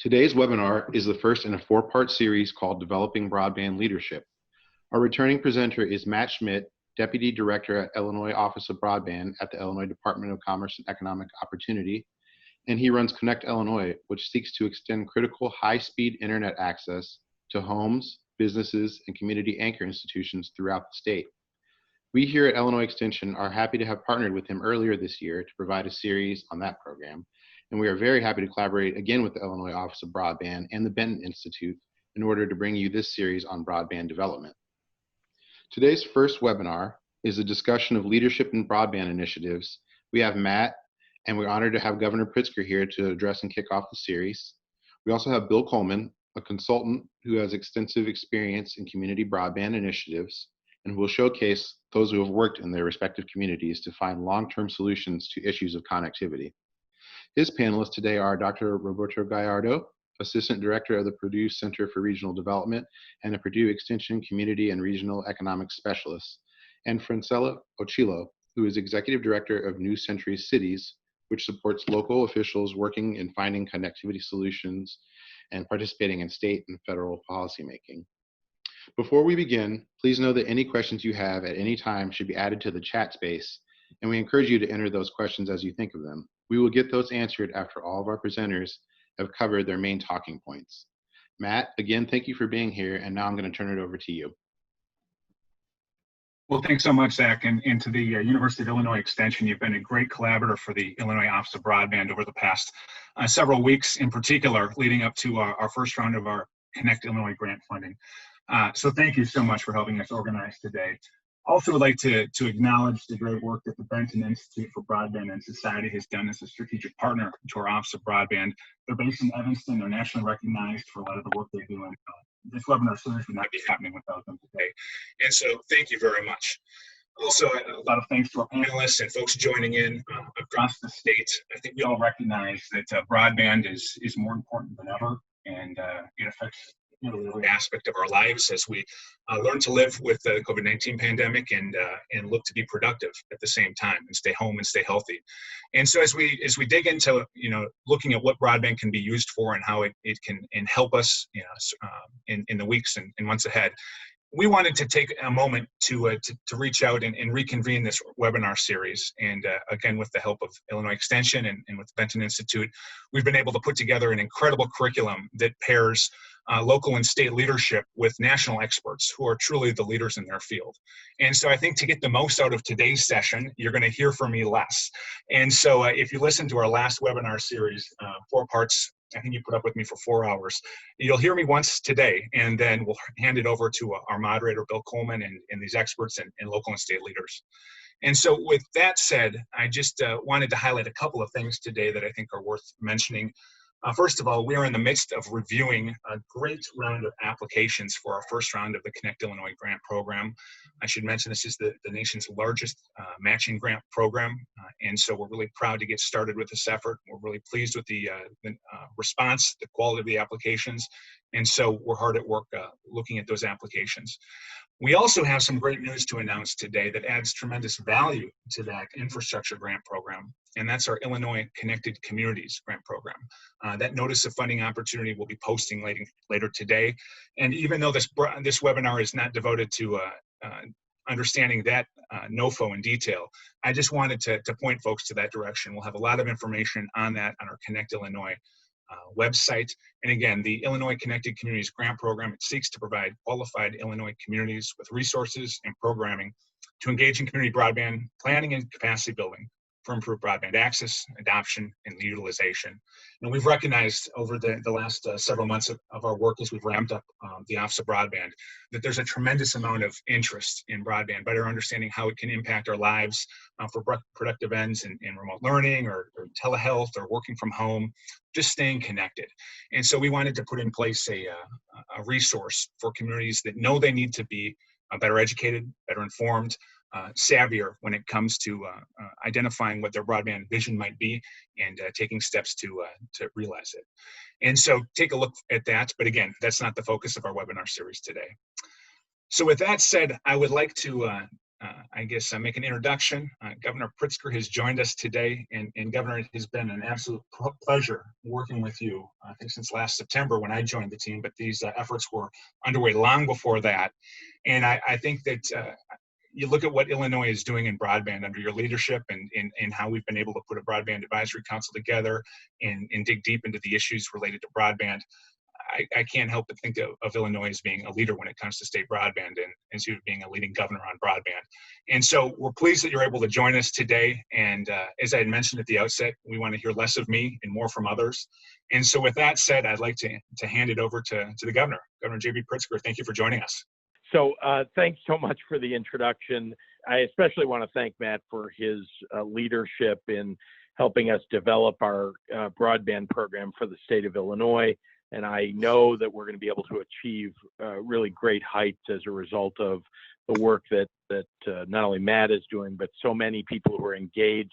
Today's webinar is the first in a four-part series called Developing Broadband Leadership. Our returning presenter is Matt Schmidt, Deputy Director at Illinois Office of Broadband at the Illinois Department of Commerce and Economic Opportunity, and he runs Connect Illinois, which seeks to extend critical high-speed internet access to homes, businesses, and community anchor institutions throughout the state. We here at Illinois Extension are happy to have partnered with him earlier this year to provide a series on that program, and we are very happy to collaborate again with the Illinois Office of Broadband and the Benton Institute in order to bring you this series on broadband development. Today's first webinar is a discussion of leadership in broadband initiatives. We have Matt, and we're honored to have Governor Pritzker here to address and kick off the series. We also have Bill Coleman, a consultant who has extensive experience in community broadband initiatives and will showcase those who have worked in their respective communities to find long-term solutions to issues of connectivity. His panelists today are Dr. Roberto Gallardo, Assistant Director of the Purdue Center for Regional Development and a Purdue Extension Community and Regional Economics Specialist, and Francella Ochillo, who is Executive Director of New Century Cities, which supports local officials working in finding connectivity solutions and participating in state and federal policymaking. Before we begin, please know that any questions you have at any time should be added to the chat space, and we encourage you to enter those questions as you think of them. We will get those answered after all of our presenters have covered their main talking points. Matt, again, thank you for being here, and now I'm going to turn it over to you. Well, thanks so much, Zach, and to the University of Illinois Extension. You've been a great collaborator for the Illinois Office of Broadband over the past several weeks, in particular, leading up to our first round of our Connect Illinois grant funding. So thank you so much for helping us organize today. Also would like to acknowledge the great work that the Benton Institute for Broadband and Society has done as a strategic partner to our Office of Broadband. They're based in Evanston. They're nationally recognized for a lot of the work they do, and this webinar series would not be happening without them today. And so thank you very much. Also, a lot of thanks to our panelists and folks joining in across the state. I think we all recognize that broadband is more important than ever, and it affects every aspect of our lives as we learn to live with the COVID-19 pandemic and look to be productive at the same time and stay home and stay healthy. And so as we dig into looking at what broadband can be used for and how it can help us in the weeks and months ahead, we wanted to take a moment to reach out and reconvene this webinar series. And again, with the help of Illinois Extension and with the Benton Institute, we've been able to put together an incredible curriculum that pairs local and state leadership with national experts who are truly the leaders in their field. And so I think to get the most out of today's session, you're going to hear from me less. And so if you listen to our last webinar series, 4 parts, I think you put up with me for 4 hours. You'll hear me once today, and then we'll hand it over to our moderator, Bill Coleman, and these experts and local and state leaders. And so with that said, I just wanted to highlight a couple of things today that I think are worth mentioning. First of all, we are in the midst of reviewing a great round of applications for our first round of the Connect Illinois grant program. I should mention this is the nation's largest matching grant program, and so we're really proud to get started with this effort. We're really pleased with the response, the quality of the applications, and so we're hard at work looking at those applications. We also have some great news to announce today that adds tremendous value to that infrastructure grant program, and that's our Illinois Connected Communities grant program. That notice of funding opportunity will be posting later today. And even though this webinar is not devoted to understanding that NOFO in detail, I just wanted to point folks to that direction. We'll have a lot of information on that on our Connect Illinois website. And again, the Illinois Connected Communities Grant Program, it seeks to provide qualified Illinois communities with resources and programming to engage in community broadband planning and capacity building for improved broadband access, adoption, and utilization. And we've recognized over the last several months of our work as we've ramped up the Office of Broadband that there's a tremendous amount of interest in broadband, better understanding how it can impact our lives for productive ends in remote learning or telehealth or working from home, just staying connected. And so we wanted to put in place a resource for communities that know they need to be better educated, better informed, savvier when it comes to identifying what their broadband vision might be and taking steps to realize it. And so take a look at that. But again, that's not the focus of our webinar series today. So with that said, I would like to make an introduction. Governor Pritzker has joined us today, and Governor, it has been an absolute pleasure working with you, I think since last September when I joined the team, but these efforts were underway long before that. And I think that you look at what Illinois is doing in broadband under your leadership and how we've been able to put a broadband advisory council together and dig deep into the issues related to broadband. I can't help but think of Illinois as being a leader when it comes to state broadband and you being a leading governor on broadband. And so we're pleased that you're able to join us today. And as I had mentioned at the outset, we want to hear less of me and more from others. And so with that said, I'd like to hand it over to the governor. Governor J.B. Pritzker, thank you for joining us. So thanks so much for the introduction. I especially want to thank Matt for his leadership in helping us develop our broadband program for the state of Illinois. And I know that we're going to be able to achieve really great heights as a result of the work that not only Matt is doing, but so many people who are engaged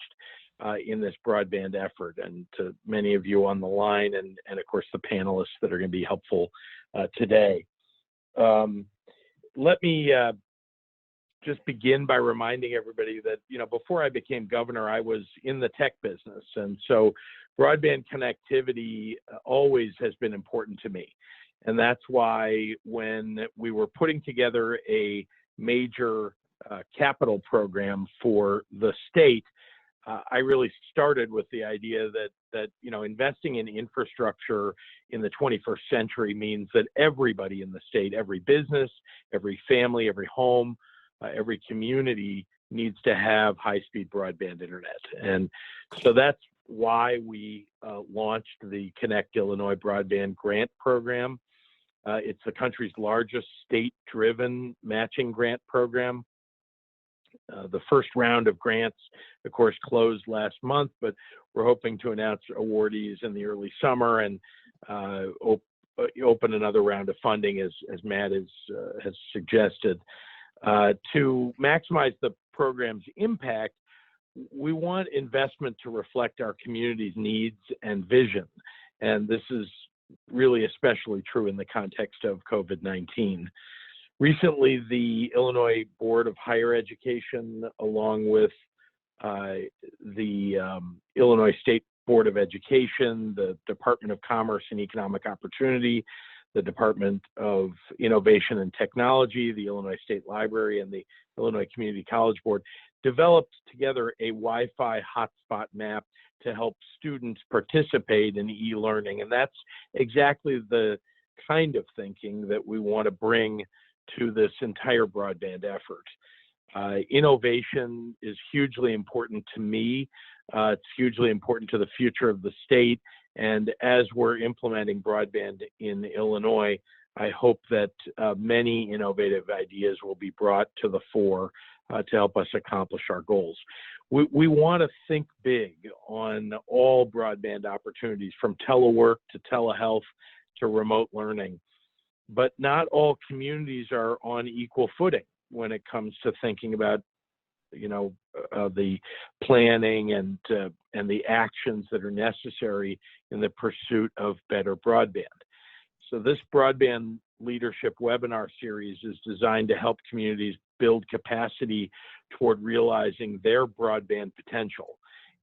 in this broadband effort, and to many of you on the line, and of course the panelists that are going to be helpful today. Let me just begin by reminding everybody that, before I became governor, I was in the tech business. And so broadband connectivity always has been important to me. And that's why when we were putting together a major capital program for the state, I really started with the idea that investing in infrastructure in the 21st century means that everybody in the state, every business, every family, every home, every community needs to have high-speed broadband internet. And so that's why we launched the Connect Illinois Broadband Grant Program. It's the country's largest state-driven matching grant program. The first round of grants, of course, closed last month, but we're hoping to announce awardees in the early summer and open another round of funding, as Matt has suggested. To maximize the program's impact, we want investment to reflect our community's needs and vision. And this is really especially true in the context of COVID-19. Recently, the Illinois Board of Higher Education, along with the Illinois State Board of Education, the Department of Commerce and Economic Opportunity, the Department of Innovation and Technology, the Illinois State Library, and the Illinois Community College Board, developed together a Wi-Fi hotspot map to help students participate in e-learning. And that's exactly the kind of thinking that we want to bring to this entire broadband effort. Innovation is hugely important to me. It's hugely important to the future of the state. And as we're implementing broadband in Illinois, I hope that many innovative ideas will be brought to the fore to help us accomplish our goals. We want to think big on all broadband opportunities, from telework to telehealth to remote learning. But not all communities are on equal footing when it comes to thinking about, the planning and the actions that are necessary in the pursuit of better broadband. So this broadband leadership webinar series is designed to help communities build capacity toward realizing their broadband potential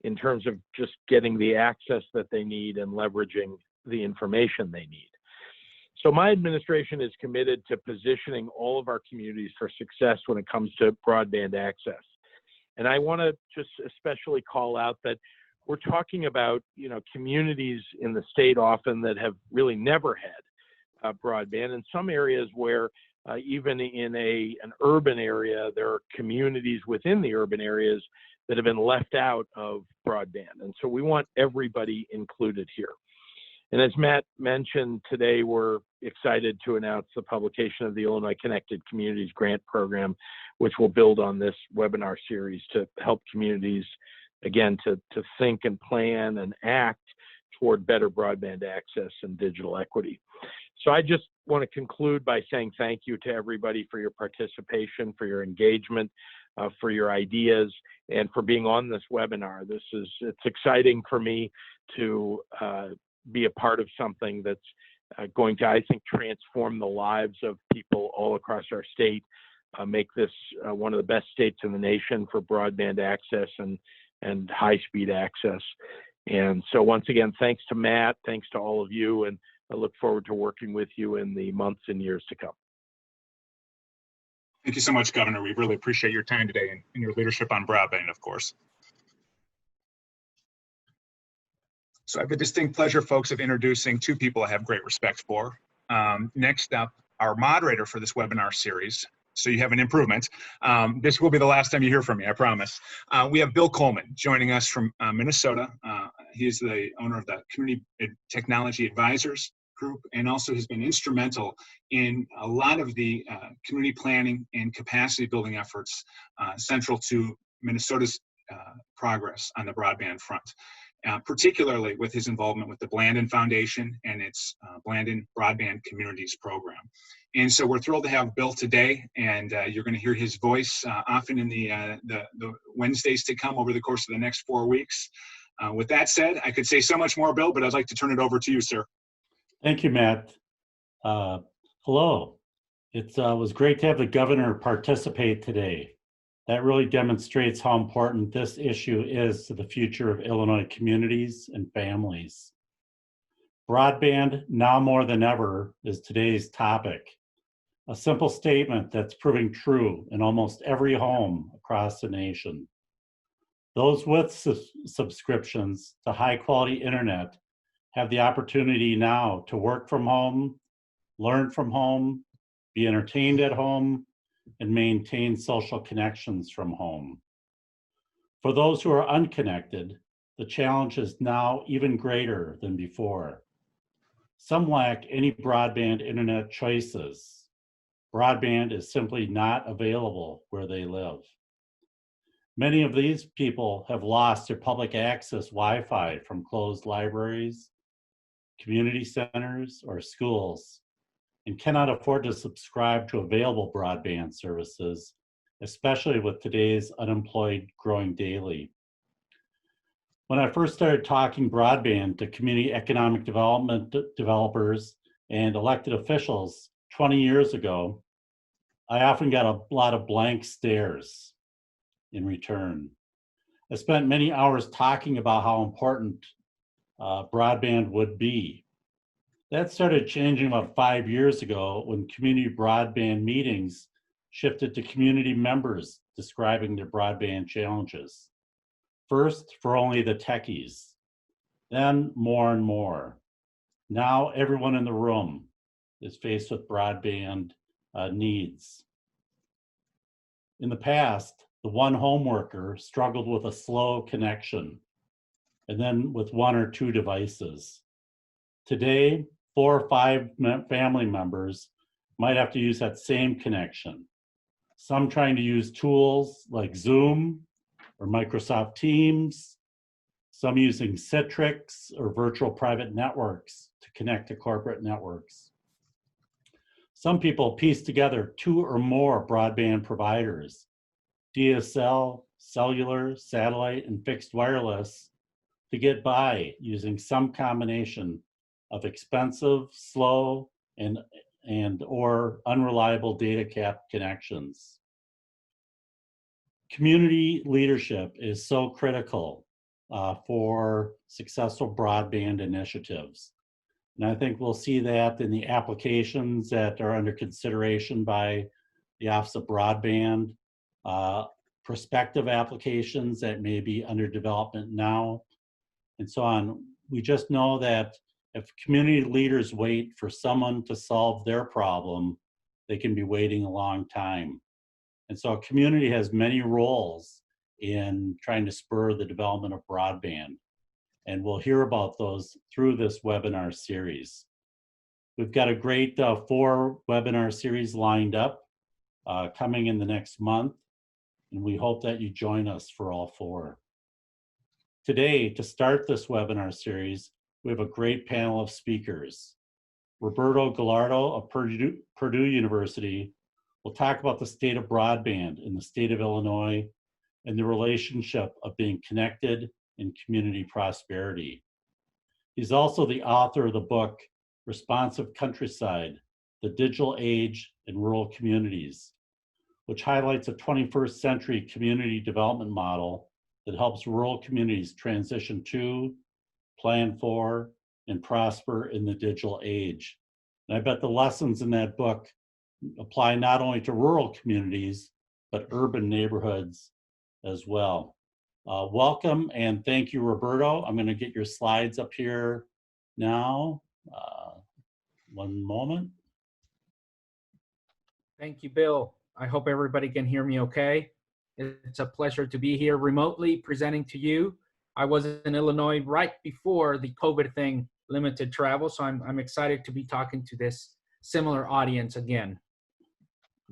in terms of just getting the access that they need and leveraging the information they need. So my administration is committed to positioning all of our communities for success when it comes to broadband access. And I want to just especially call out that we're talking about, communities in the state often that have really never had broadband. In some areas where even in an urban area, there are communities within the urban areas that have been left out of broadband. And so we want everybody included here. And as Matt mentioned, today we're excited to announce the publication of the Illinois Connected Communities Grant Program, which will build on this webinar series to help communities, again, to think and plan and act toward better broadband access and digital equity. So I just want to conclude by saying thank you to everybody for your participation, for your engagement, for your ideas, and for being on this webinar. It's exciting for me to be a part of something that's going to, I think, transform the lives of people all across our state make this one of the best states in the nation for broadband access and high-speed access. And so once again, thanks to Matt, thanks to all of you, and I look forward to working with you in the months and years to come. Thank you so much, Governor. We really appreciate your time today and your leadership on broadband, of course. So I have the distinct pleasure, folks, of introducing two people I have great respect for. Next up, our moderator for this webinar series. So you have an improvement. This will be the last time you hear from me, I promise. We have Bill Coleman joining us from Minnesota. He is the owner of the Community Technology Advisors Group, and also has been instrumental in a lot of the community planning and capacity building efforts central to Minnesota's progress on the broadband front. Particularly with his involvement with the Blandin Foundation and its Blandin Broadband Communities program. And so we're thrilled to have Bill today, and you're going to hear his voice often in the Wednesdays to come over the course of the next 4 weeks. With that said, I could say so much more, Bill, but I'd like to turn it over to you, sir. Thank you, Matt. Hello. It was great to have the governor participate today. That really demonstrates how important this issue is to the future of Illinois communities and families. Broadband, now more than ever, is today's topic. A simple statement that's proving true in almost every home across the nation. Those with subscriptions to high-quality internet have the opportunity now to work from home, learn from home, be entertained at home, and maintain social connections from home. For those who are unconnected, the challenge is now even greater than before. Some lack any broadband internet choices. Broadband is simply not available where they live. Many of these people have lost their public access Wi-Fi from closed libraries, community centers, or schools, and cannot afford to subscribe to available broadband services, especially with today's unemployed growing daily. When I first started talking broadband to community economic development developers and elected officials 20 years ago, I often got a lot of blank stares in return. I spent many hours talking about how important broadband would be. That started changing about 5 years ago when community broadband meetings shifted to community members describing their broadband challenges. First, for only the techies, then more and more. Now everyone in the room is faced with broadband needs. In the past, the one home worker struggled with a slow connection, and then with 1 or 2 devices. Today, 4 or 5 family members might have to use that same connection. Some trying to use tools like Zoom or Microsoft Teams, some using Citrix or virtual private networks to connect to corporate networks. Some people piece together 2 or more broadband providers, DSL, cellular, satellite, and fixed wireless, to get by using some combination of expensive, slow, and or unreliable data cap connections. Community leadership is so critical for successful broadband initiatives. And I think we'll see that in the applications that are under consideration by the Office of Broadband, prospective applications that may be under development now, and so on. We just know that if community leaders wait for someone to solve their problem, they can be waiting a long time. And so a community has many roles in trying to spur the development of broadband. And we'll hear about those through this webinar series. We've got a great 4 webinar series lined up coming in the next month, and we hope that you join us for all 4. Today, to start this webinar series, we have a great panel of speakers. Roberto Gallardo of Purdue University will talk about the state of broadband in the state of Illinois and the relationship of being connected and community prosperity. He's also the author of the book, Responsive Countryside, The Digital Age in Rural Communities, which highlights a 21st century community development model that helps rural communities transition to, plan for, and prosper in the digital age. And I bet the lessons in that book apply not only to rural communities, but urban neighborhoods as well. Welcome and thank you, Roberto. I'm going to get your slides up here now. One moment. Thank you, Bill. I hope everybody can hear me okay. It's a pleasure to be here remotely presenting to you. I was in Illinois right before the COVID thing limited travel, so I'm excited to be talking to this similar audience again.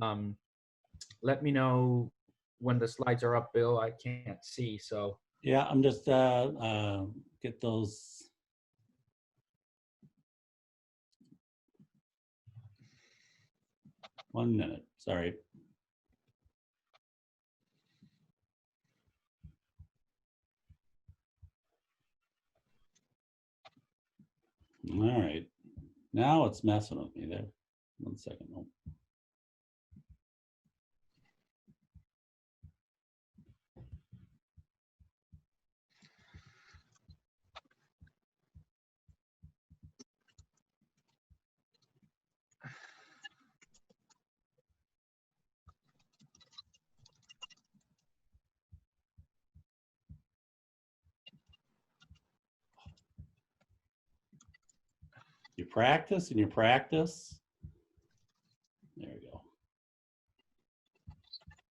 Let me know when the slides are up, Bill. I can't see, so. Yeah, I'm just get those. One minute, sorry. All right, now it's messing with me there. 1 second. Oh. You practice and you practice. There we go.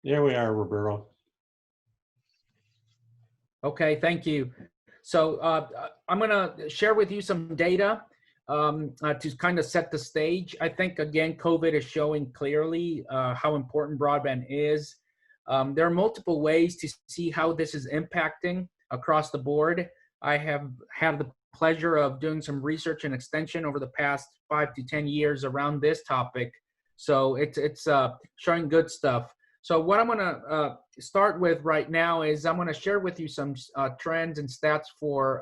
There we are, Roberto. Okay, thank you. So I'm going to share with you some data to kind of set the stage. I think, again, COVID is showing clearly how important broadband is. There are multiple ways to see how this is impacting across the board. I have had the pleasure of doing some research and extension over the past 5 to 10 years around this topic. So it's showing good stuff. So what I'm going to start with right now is I'm going to share with you some trends and stats for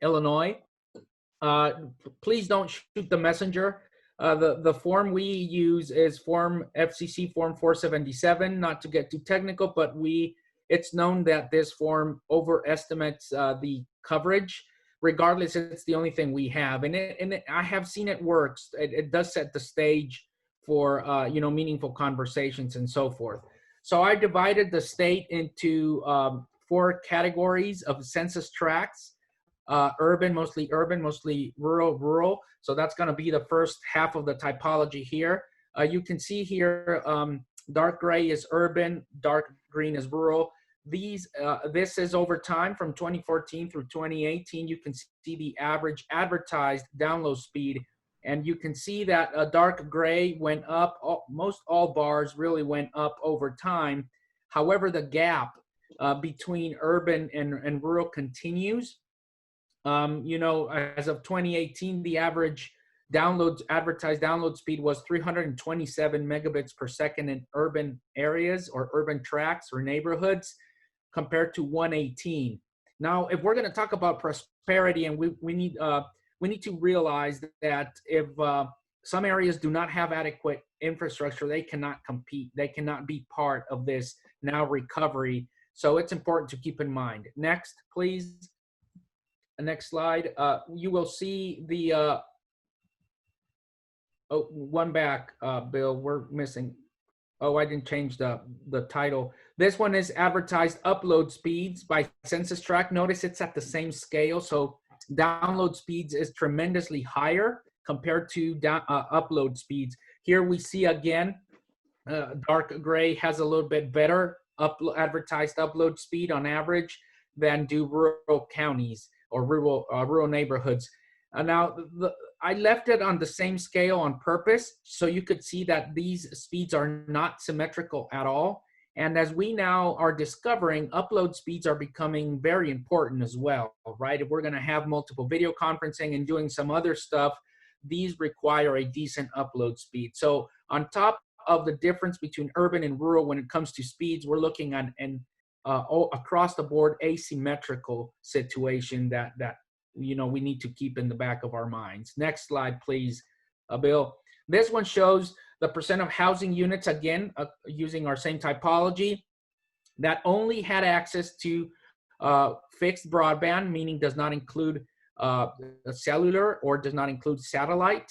Illinois. Please don't shoot the messenger. The form we use is form FCC form 477, not to get too technical, but it's known that this form overestimates the coverage. Regardless, it's the only thing we have. And I have seen it works. It does set the stage for meaningful conversations and so forth. So I divided the state into 4 categories of census tracts: urban, mostly rural. So that's going to be the first half of the typology here. You can see here, dark gray is urban, dark green is rural. This is over time from 2014 through 2018. You can see the average advertised download speed. And you can see that a dark gray went up. Most all bars really went up over time. However, the gap between urban and rural continues. As of 2018, the average advertised download speed was 327 megabits per second in urban areas or urban tracts or neighborhoods, compared to 118. Now, if we're going to talk about prosperity, and we need to realize that if some areas do not have adequate infrastructure, they cannot compete. They cannot be part of this now recovery. So it's important to keep in mind. Next, please. Next slide. You will see the one back, Bill. We're missing. Oh, I didn't change the title. This one is advertised upload speeds by census tract. Notice it's at the same scale. So download speeds is tremendously higher compared to upload speeds. Here we see again, dark gray has a little bit better advertised upload speed on average than do rural counties or rural neighborhoods. Now, I left it on the same scale on purpose so you could see that these speeds are not symmetrical at all. And as we now are discovering, upload speeds are becoming very important as well, right? If we're going to have multiple video conferencing and doing some other stuff, these require a decent upload speed. So on top of the difference between urban and rural when it comes to speeds, we're looking at an across the board asymmetrical situation that we need to keep in the back of our minds. Next slide, please, Bill. This one shows the percent of housing units, again, using our same typology, that only had access to fixed broadband, meaning does not include cellular or does not include satellite.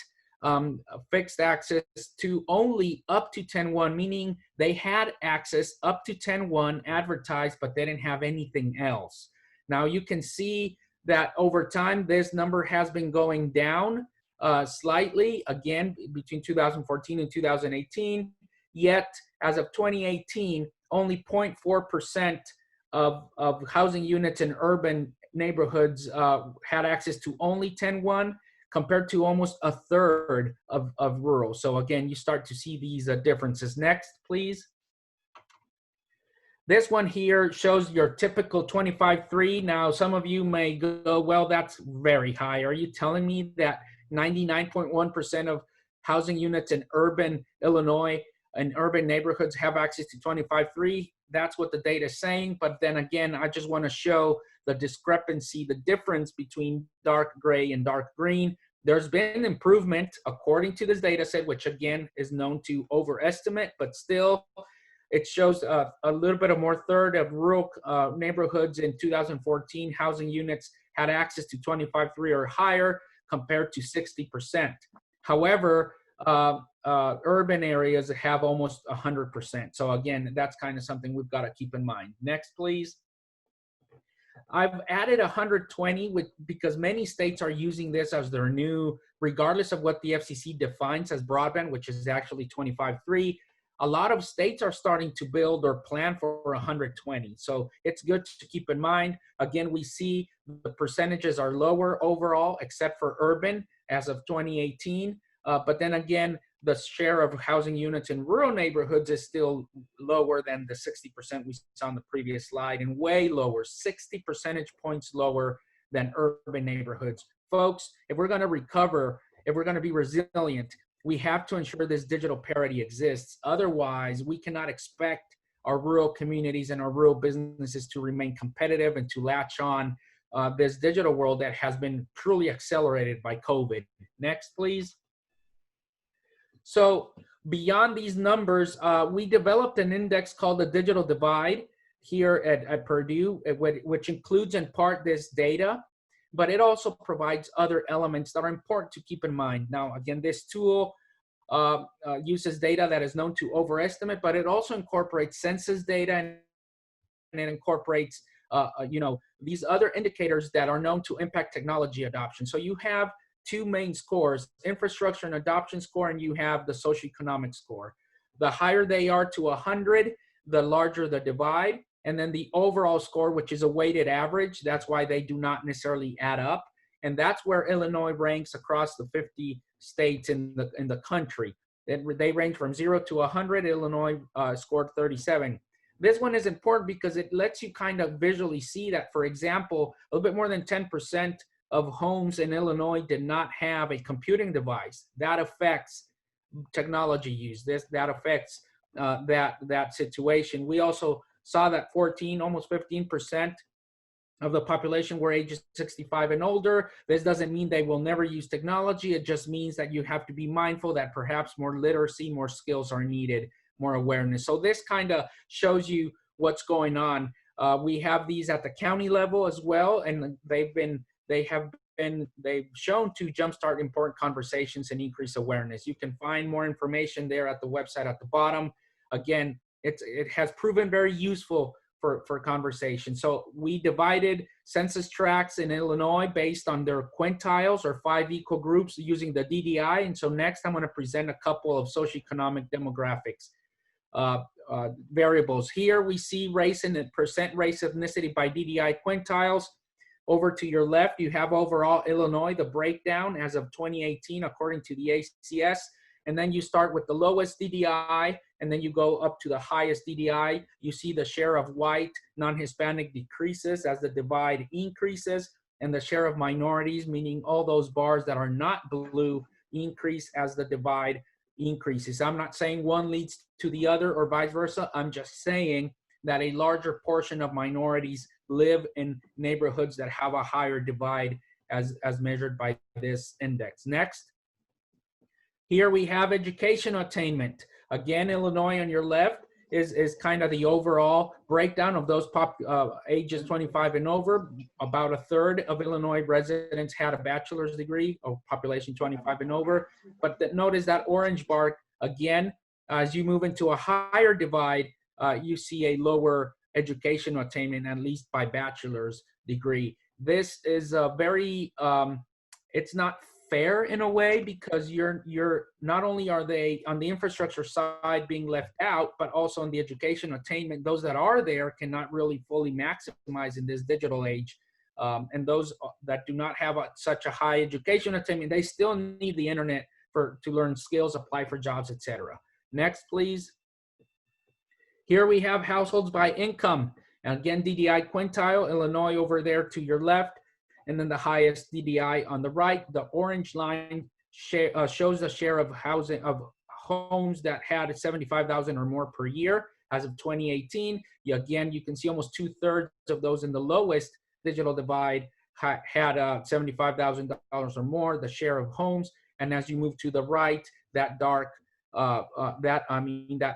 Fixed access to only up to 10.1, meaning they had access up to 10.1 advertised, but they didn't have anything else. Now you can see that over time, this number has been going down slightly, again, between 2014 and 2018, yet as of 2018, only 0.4% of housing units in urban neighborhoods had access to only 10.1, compared to almost a third of rural. So again, you start to see these differences. Next, please. This one here shows your typical 25.3. Now, some of you may go, well, that's very high. Are you telling me that 99.1% of housing units in urban Illinois and urban neighborhoods have access to 25.3? That's what the data is saying. But then again, I just want to show the discrepancy, the difference between dark gray and dark green. There's been improvement according to this data set, which again is known to overestimate, but still it shows a little bit of more third of rural neighborhoods in 2014 housing units had access to 25.3 or higher compared to 60%. However, urban areas have almost 100%. So again, that's kind of something we've got to keep in mind. Next, please. I've added 120 because many states are using this as their new, regardless of what the FCC defines as broadband, which is actually 25.3. A lot of states are starting to build or plan for 120. So it's good to keep in mind. Again, we see the percentages are lower overall, except for urban as of 2018. But then again, the share of housing units in rural neighborhoods is still lower than the 60% we saw on the previous slide, and way lower, 60 percentage points lower than urban neighborhoods. Folks, if we're going to recover, if we're going to be resilient, we have to ensure this digital parity exists. Otherwise, we cannot expect our rural communities and our rural businesses to remain competitive and to latch on this digital world that has been truly accelerated by COVID. Next, please. So beyond these numbers, we developed an index called the Digital Divide here at Purdue, which includes in part this data, but it also provides other elements that are important to keep in mind. Now, again, this tool uses data that is known to overestimate, but it also incorporates census data, and it incorporates these other indicators that are known to impact technology adoption. So you have two main scores, infrastructure and adoption score, and you have the socioeconomic score. The higher they are to 100, the larger the divide. And then the overall score, which is a weighted average, that's why they do not necessarily add up. And that's where Illinois ranks across the 50 states in the country. They range from 0 to 100. Illinois scored 37. This one is important because it lets you kind of visually see that, for example, a little bit more than 10% of homes in Illinois did not have a computing device. That affects technology use. That affects that situation. We also saw that almost 15% of the population were ages 65 and older. This doesn't mean they will never use technology. It just means that you have to be mindful that perhaps more literacy, more skills are needed, more awareness. So this kind of shows you what's going on. We have these at the county level as well, and they've shown to jumpstart important conversations and increase awareness. You can find more information there at the website at the bottom. Again, it has proven very useful for conversation. So we divided census tracts in Illinois based on their quintiles or 5 equal groups using the DDI. And so next I'm going to present a couple of socioeconomic demographics variables. Here we see race and percent race ethnicity by DDI quintiles. Over to your left, you have overall Illinois, the breakdown as of 2018 according to the ACS. And then you start with the lowest DDI, and then you go up to the highest DDI. You see the share of white, non-Hispanic decreases as the divide increases, and the share of minorities, meaning all those bars that are not blue, increase as the divide increases. I'm not saying one leads to the other or vice versa. I'm just saying that a larger portion of minorities live in neighborhoods that have a higher divide as measured by this index. Next. Here we have educational attainment. Again, Illinois on your left is kind of the overall breakdown of those ages 25 and over. About a third of Illinois residents had a bachelor's degree, of population 25 and over. But notice that orange bar, again, as you move into a higher divide, you see a lower educational attainment, at least by bachelor's degree. This is a very, it's not fair in a way, because you're not only are they on the infrastructure side being left out, but also on the education attainment, those that are there cannot really fully maximize in this digital age. And those that do not have such a high education attainment, they still need the internet to learn skills, apply for jobs, etc. Next, please. Here we have households by income. And again, DDI quintile, Illinois over there to your left, and then the highest DDI on the right. The orange line shows the share of homes that had 75,000 or more per year as of 2018. Again, you can see almost 2/3 of those in the lowest digital divide had $75,000 or more, the share of homes. And as you move to the right, that that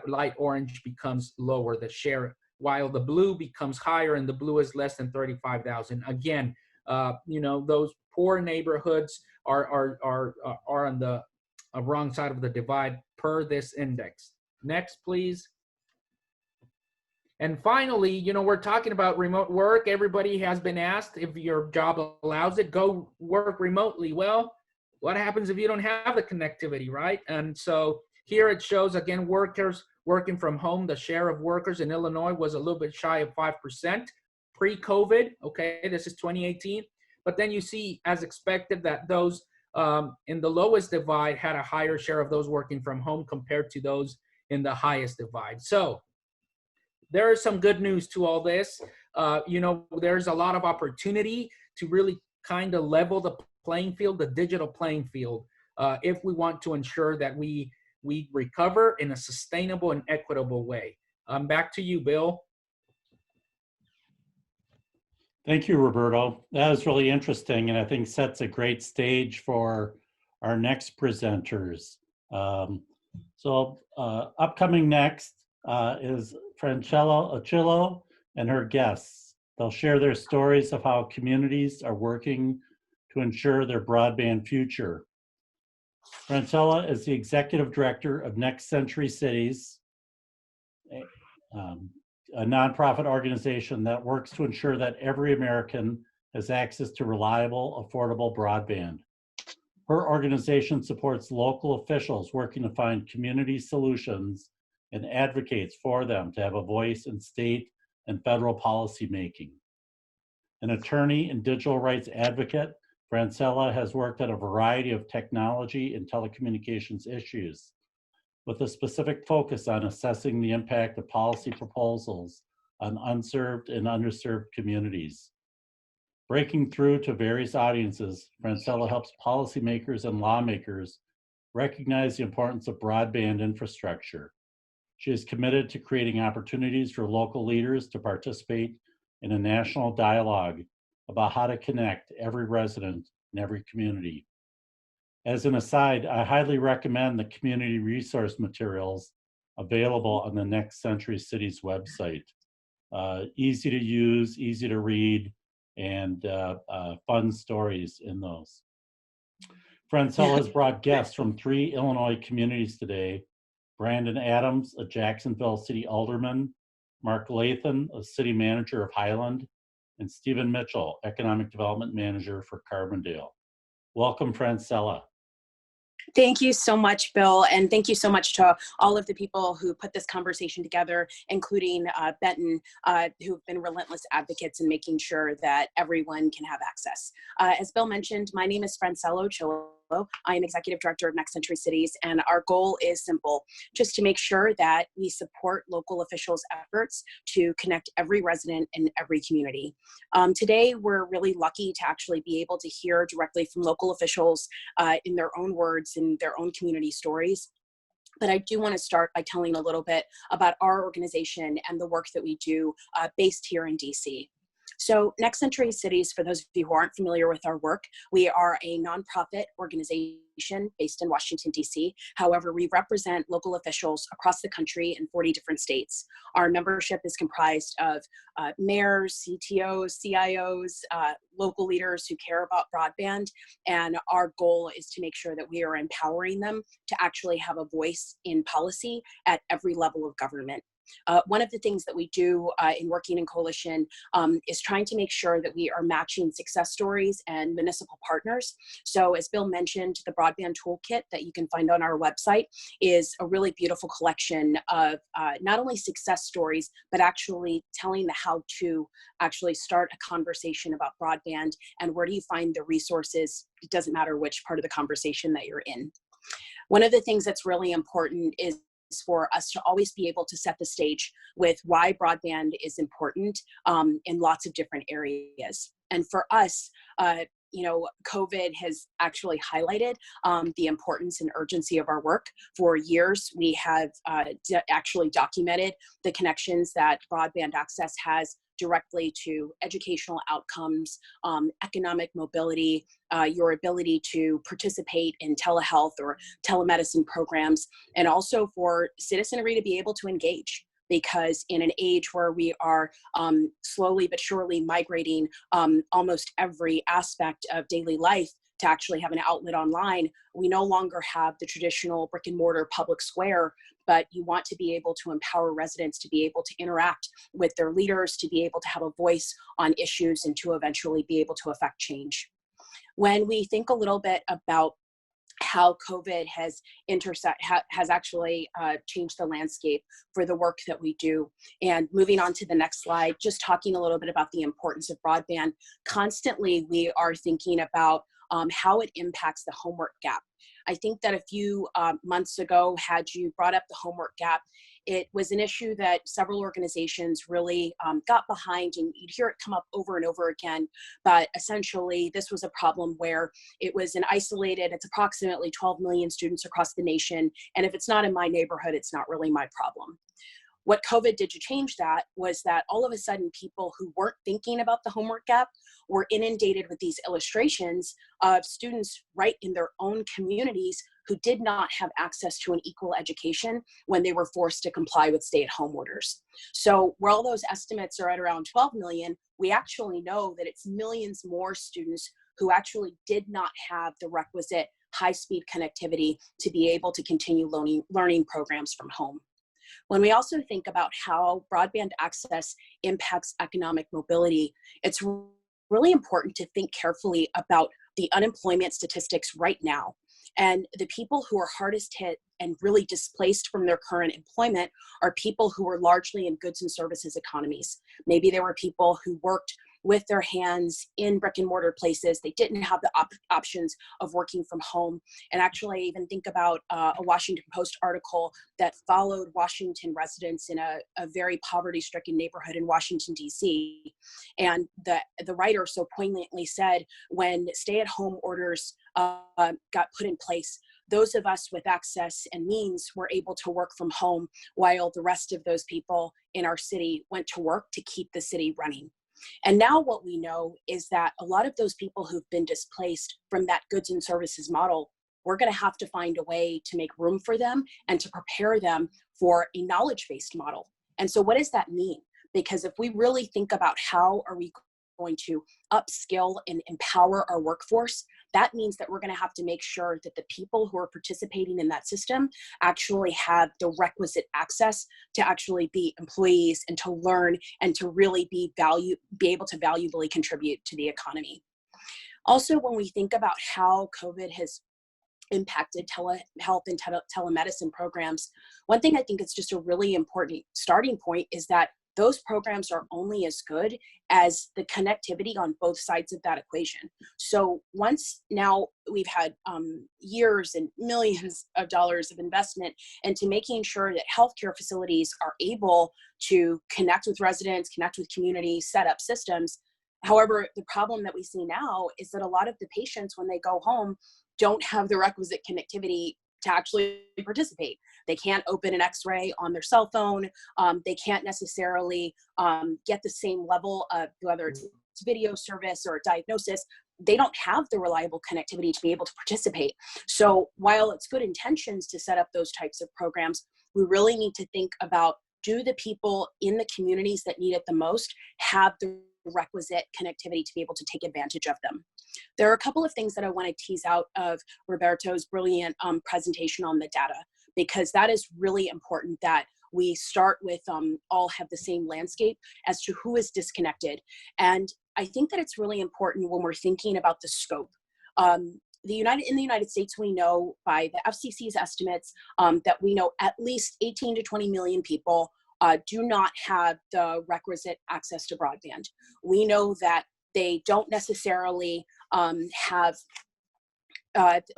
light orange becomes lower, the share, while the blue becomes higher, and the blue is less than 35,000. Again, those poor neighborhoods are on the wrong side of the divide per this index. Next, please. And finally, we're talking about remote work. Everybody has been asked, if your job allows it, go work remotely. Well, what happens if you don't have the connectivity, right? And so here it shows, again, workers working from home. The share of workers in Illinois was a little bit shy of 5% pre-COVID. Okay, this is 2018. But then you see, as expected, that those in the lowest divide had a higher share of those working from home compared to those in the highest divide. So there is some good news to all this. There's a lot of opportunity to really kind of level the playing field, the digital playing field, if we want to ensure that we recover in a sustainable and equitable way. Back to you, Bill. Thank you, Roberto. That was really interesting, and I think sets a great stage for our next presenters. Upcoming next is Francella Ochillo and her guests. They'll share their stories of how communities are working to ensure their broadband future. Francella is the Executive Director of Next Century Cities, a nonprofit organization that works to ensure that every American has access to reliable, affordable broadband. Her organization supports local officials working to find community solutions and advocates for them to have a voice in state and federal policy making. An attorney and digital rights advocate, Francella has worked on a variety of technology and telecommunications issues, with a specific focus on assessing the impact of policy proposals on unserved and underserved communities. Breaking through to various audiences, Francella helps policymakers and lawmakers recognize the importance of broadband infrastructure. She is committed to creating opportunities for local leaders to participate in a national dialogue about how to connect every resident in every community. As an aside, I highly recommend the community resource materials available on the Next Century Cities website. Easy to use, easy to read, and fun stories in those. Francella has brought guests from 3 Illinois communities today: Brandon Adams, a Jacksonville City Alderman, Mark Lathan, a City Manager of Highland, and Stephen Mitchell, Economic Development Manager for Carbondale. Welcome, Francella. Thank you so much, Bill, and thank you so much to all of the people who put this conversation together, including Benton, who've been relentless advocates in making sure that everyone can have access. As Bill mentioned, my name is Francella Ochillo. I am Executive Director of Next Century Cities, and our goal is simple: just to make sure that we support local officials' efforts to connect every resident in every community. Today, we're really lucky to actually be able to hear directly from local officials in their own words, in their own community stories. But I do want to start by telling a little bit about our organization and the work that we do based here in DC. So Next Century Cities, for those of you who aren't familiar with our work, we are a nonprofit organization based in Washington, D.C. However, we represent local officials across the country in 40 different states. Our membership is comprised of mayors, CTOs, CIOs, local leaders who care about broadband, and our goal is to make sure that we are empowering them to actually have a voice in policy at every level of government. One of the things that we do in working in coalition is trying to make sure that we are matching success stories and municipal partners. So as Bill mentioned, the Broadband Toolkit that you can find on our website is a really beautiful collection of not only success stories, but actually telling the how to actually start a conversation about broadband and where do you find the resources. It doesn't matter which part of the conversation that you're in. One of the things that's really important is for us to always be able to set the stage with why broadband is important in lots of different areas. And for us, COVID has actually highlighted the importance and urgency of our work. For years, we have actually documented the connections that broadband access has directly to educational outcomes, economic mobility, your ability to participate in telehealth or telemedicine programs, and also for citizenry to be able to engage. Because in an age where we are slowly but surely migrating almost every aspect of daily life to actually have an outlet online, we no longer have the traditional brick and mortar public square, but you want to be able to empower residents to be able to interact with their leaders, to be able to have a voice on issues, and to eventually be able to affect change. When we think a little bit about how COVID has actually changed the landscape for the work that we do. And moving on to the next slide, just talking a little bit about the importance of broadband. Constantly, we are thinking about how it impacts the homework gap. I think that a few months ago, had you brought up the homework gap, it was an issue that several organizations really got behind, and you'd hear it come up over and over again. But essentially, this was a problem where it was it's approximately 12 million students across the nation. And if it's not in my neighborhood, it's not really my problem. What COVID did to change that was that all of a sudden people who weren't thinking about the homework gap were inundated with these illustrations of students right in their own communities who did not have access to an equal education when they were forced to comply with stay-at-home orders. So while those estimates are at around 12 million, we actually know that it's millions more students who actually did not have the requisite high-speed connectivity to be able to continue learning programs from home. When we also think about how broadband access impacts economic mobility, it's really important to think carefully about the unemployment statistics right now. And the people who are hardest hit and really displaced from their current employment are people who are largely in goods and services economies. Maybe there were people who worked with their hands in brick and mortar places. They didn't have the options of working from home. And actually, I even think about a Washington Post article that followed Washington residents in a very poverty-stricken neighborhood in Washington, D.C. And the writer so poignantly said, when stay-at-home orders got put in place, those of us with access and means were able to work from home, while the rest of those people in our city went to work to keep the city running. And now what we know is that a lot of those people who've been displaced from that goods and services model, we're going to have to find a way to make room for them and to prepare them for a knowledge-based model. And so what does that mean? Because if we really think about how are we going to upskill and empower our workforce, that means that we're going to have to make sure that the people who are participating in that system actually have the requisite access to actually be employees and to learn and to really be able to valuably contribute to the economy. Also, when we think about how COVID has impacted telehealth and telemedicine programs, one thing I think is just a really important starting point is that those programs are only as good as the connectivity on both sides of that equation. So once now we've had years and millions of dollars of investment into making sure that healthcare facilities are able to connect with residents, connect with communities, set up systems. However, the problem that we see now is that a lot of the patients, when they go home, don't have the requisite connectivity to actually participate. They can't open an x-ray on their cell phone. They can't necessarily get the same level of, whether it's video service or diagnosis, they don't have the reliable connectivity to be able to participate. So while it's good intentions to set up those types of programs, we really need to think about, do the people in the communities that need it the most have the requisite connectivity to be able to take advantage of them? There are a couple of things that I want to tease out of Roberto's brilliant presentation on the data, because that is really important, that we start with all have the same landscape as to who is disconnected. And I think that it's really important when we're thinking about the scope. In the United States, we know by the FCC's estimates that we know at least 18 to 20 million people do not have the requisite access to broadband. We know that they don't necessarily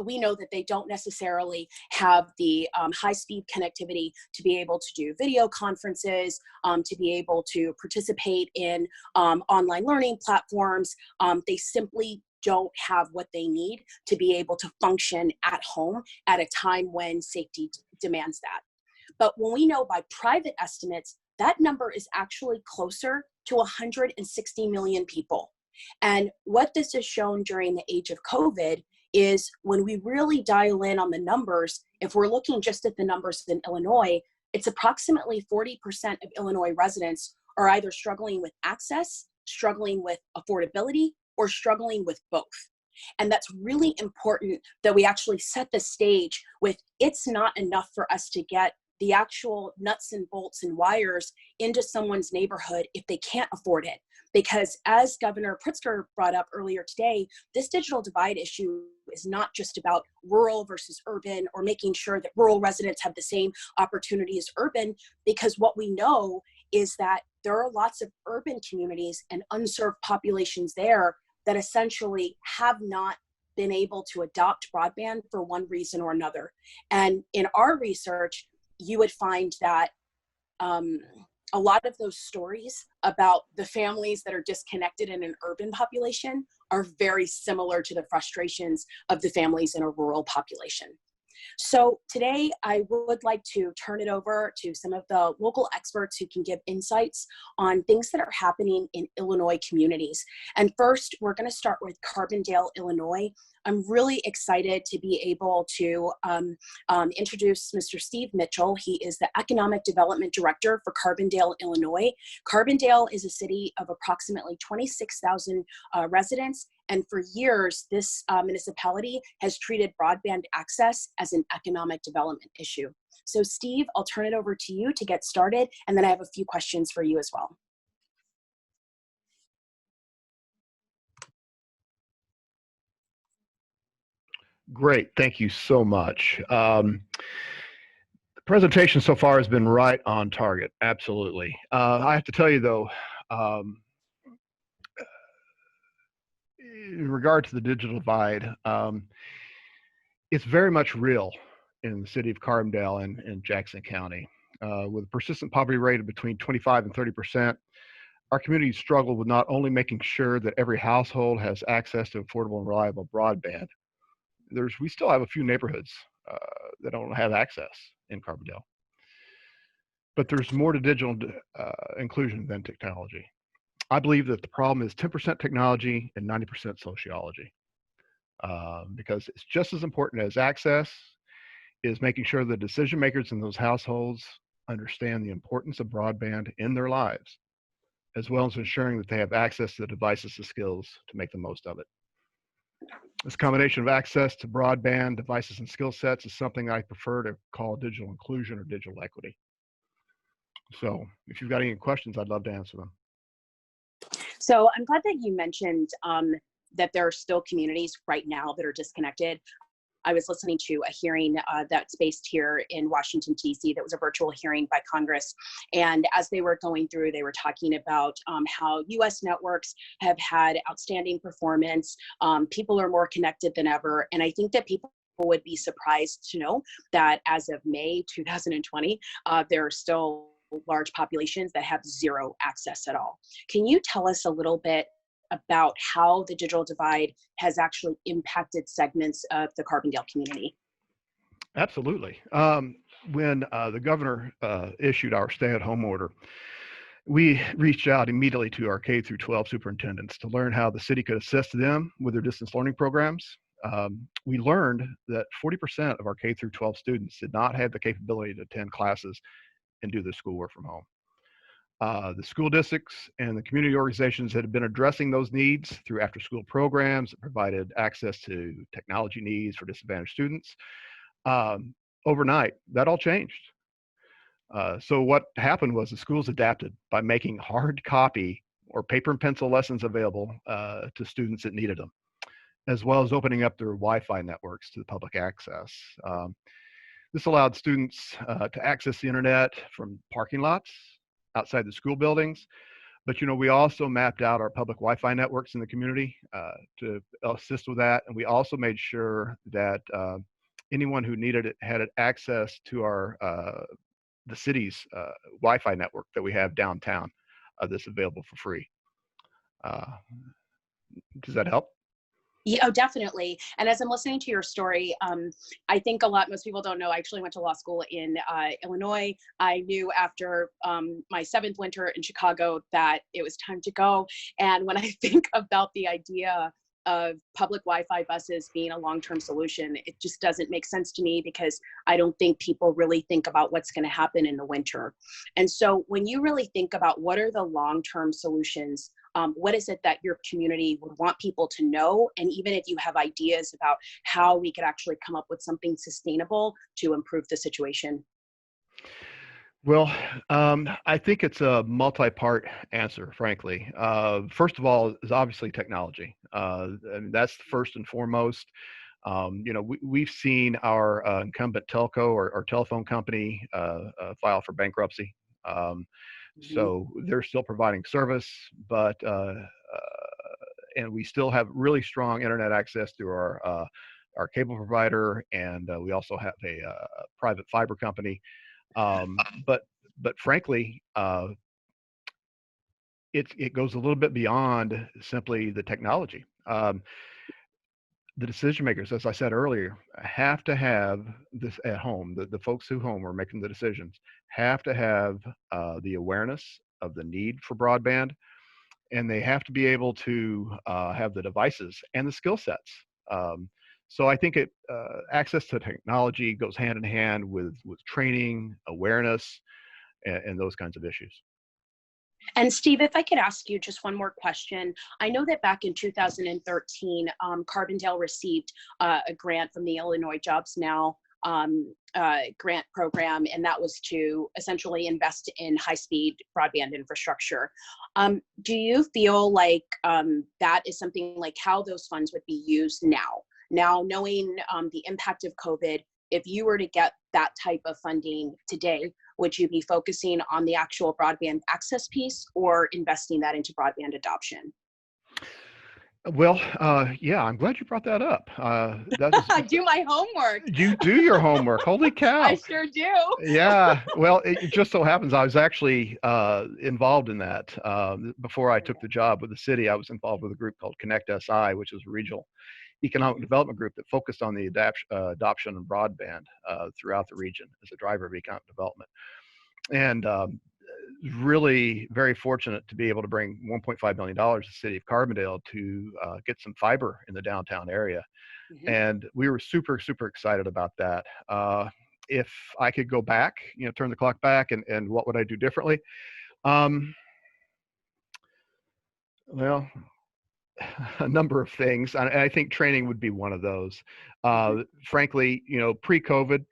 we know that they don't necessarily have the high-speed connectivity to be able to do video conferences, to be able to participate in online learning platforms. They simply don't have what they need to be able to function at home at a time when safety demands that. But when we know by private estimates, that number is actually closer to 160 million people. And what this has shown during the age of COVID is, when we really dial in on the numbers, if we're looking just at the numbers in Illinois, it's approximately 40% of Illinois residents are either struggling with access, struggling with affordability, or struggling with both. And that's really important that we actually set the stage with, it's not enough for us to get the actual nuts and bolts and wires into someone's neighborhood if they can't afford it. Because as Governor Pritzker brought up earlier today, this digital divide issue is not just about rural versus urban, or making sure that rural residents have the same opportunity as urban, because what we know is that there are lots of urban communities and unserved populations there that essentially have not been able to adopt broadband for one reason or another. And in our research, you would find that a lot of those stories about the families that are disconnected in an urban population are very similar to the frustrations of the families in a rural population. So today I would like to turn it over to some of the local experts who can give insights on things that are happening in Illinois communities. And first, we're going to start with Carbondale, Illinois. I'm really excited to be able to introduce Mr. Steve Mitchell. He is the Economic Development Director for Carbondale, Illinois. Carbondale is a city of approximately 26,000 residents. And for years, this municipality has treated broadband access as an economic development issue. So Steve, I'll turn it over to you to get started, and then I have a few questions for you as well. Great, thank you so much. The presentation so far has been right on target, absolutely. I have to tell you though, in regard to the digital divide, it's very much real in the city of Carbondale and Jackson County. With a persistent poverty rate of between 25 and 30%, our communities struggle with not only making sure that every household has access to affordable and reliable broadband. We still have a few neighborhoods that don't have access in Carbondale. But there's more to digital inclusion than technology. I believe that the problem is 10% technology and 90% sociology, because it's just as important as access is making sure the decision makers in those households understand the importance of broadband in their lives, as well as ensuring that they have access to the devices and skills to make the most of it. This combination of access to broadband, devices, and skill sets is something I prefer to call digital inclusion or digital equity. So if you've got any questions, I'd love to answer them. So I'm glad that you mentioned that there are still communities right now that are disconnected. I was listening to a hearing that's based here in Washington, D.C. that was a virtual hearing by Congress. And as they were going through, they were talking about how U.S. networks have had outstanding performance. People are more connected than ever. And I think that people would be surprised to know that as of May 2020, there are still large populations that have zero access at all. Can you tell us a little bit about how the digital divide has actually impacted segments of the Carbondale community? Absolutely. When the governor issued our stay-at-home order, we reached out immediately to our K through 12 superintendents to learn how the city could assist them with their distance learning programs. We learned that 40% of our K through 12 students did not have the capability to attend classes and do their schoolwork from home. The school districts and the community organizations that have been addressing those needs through after-school programs that provided access to technology needs for disadvantaged students. Overnight, that all changed. So what happened was the schools adapted by making hard copy or paper and pencil lessons available to students that needed them, as well as opening up their Wi-Fi networks to the public access. This allowed students to access the internet from parking lots outside the school buildings. But we also mapped out our public Wi-Fi networks in the community to assist with that. And we also made sure that anyone who needed it had access to the city's Wi-Fi network that we have downtown that's available for free. Does that help? Yeah, oh, definitely. And as I'm listening to your story, I think most people don't know, I actually went to law school in Illinois. I knew after my 7th winter in Chicago that it was time to go. And when I think about the idea of public Wi-Fi buses being a long-term solution, it just doesn't make sense to me, because I don't think people really think about what's going to happen in the winter. And so when you really think about what are the long-term solutions, what is it that your community would want people to know? And even if you have ideas about how we could actually come up with something sustainable to improve the situation. Well, I think it's a multi-part answer, frankly. First of all, is obviously technology. And that's first and foremost. We've seen our incumbent telco or telephone company file for bankruptcy. So they're still providing service, but and we still have really strong internet access through our cable provider, and we also have a private fiber company. But frankly, it goes a little bit beyond simply the technology. The decision makers, as I said earlier, have to have this at home. The folks who home are making the decisions have to have the awareness of the need for broadband, and they have to be able to have the devices and the skill sets. So I think access to technology goes hand in hand with training, awareness, and those kinds of issues. And Steve, if I could ask you just one more question. I know that back in 2013, Carbondale received a grant from the Illinois Jobs Now grant program, and that was to essentially invest in high-speed broadband infrastructure. Do you feel like that is something like how those funds would be used now? Now, knowing the impact of COVID, if you were to get that type of funding today, would you be focusing on the actual broadband access piece or investing that into broadband adoption? Well, yeah, I'm glad you brought that up. I do my homework. You do your homework. Holy cow. I sure do. Yeah, well, it just so happens I was actually involved in that. Before I took the job with the city, I was involved with a group called Connect SI, which is a regional economic development group that focused on the adoption of broadband throughout the region as a driver of economic development. And really very fortunate to be able to bring $1.5 million to the city of Carbondale to get some fiber in the downtown area. And we were super, super excited about that. If I could go back, turn the clock back, and what would I do differently? Well, a number of things. And I think training would be one of those. Frankly, pre-COVID,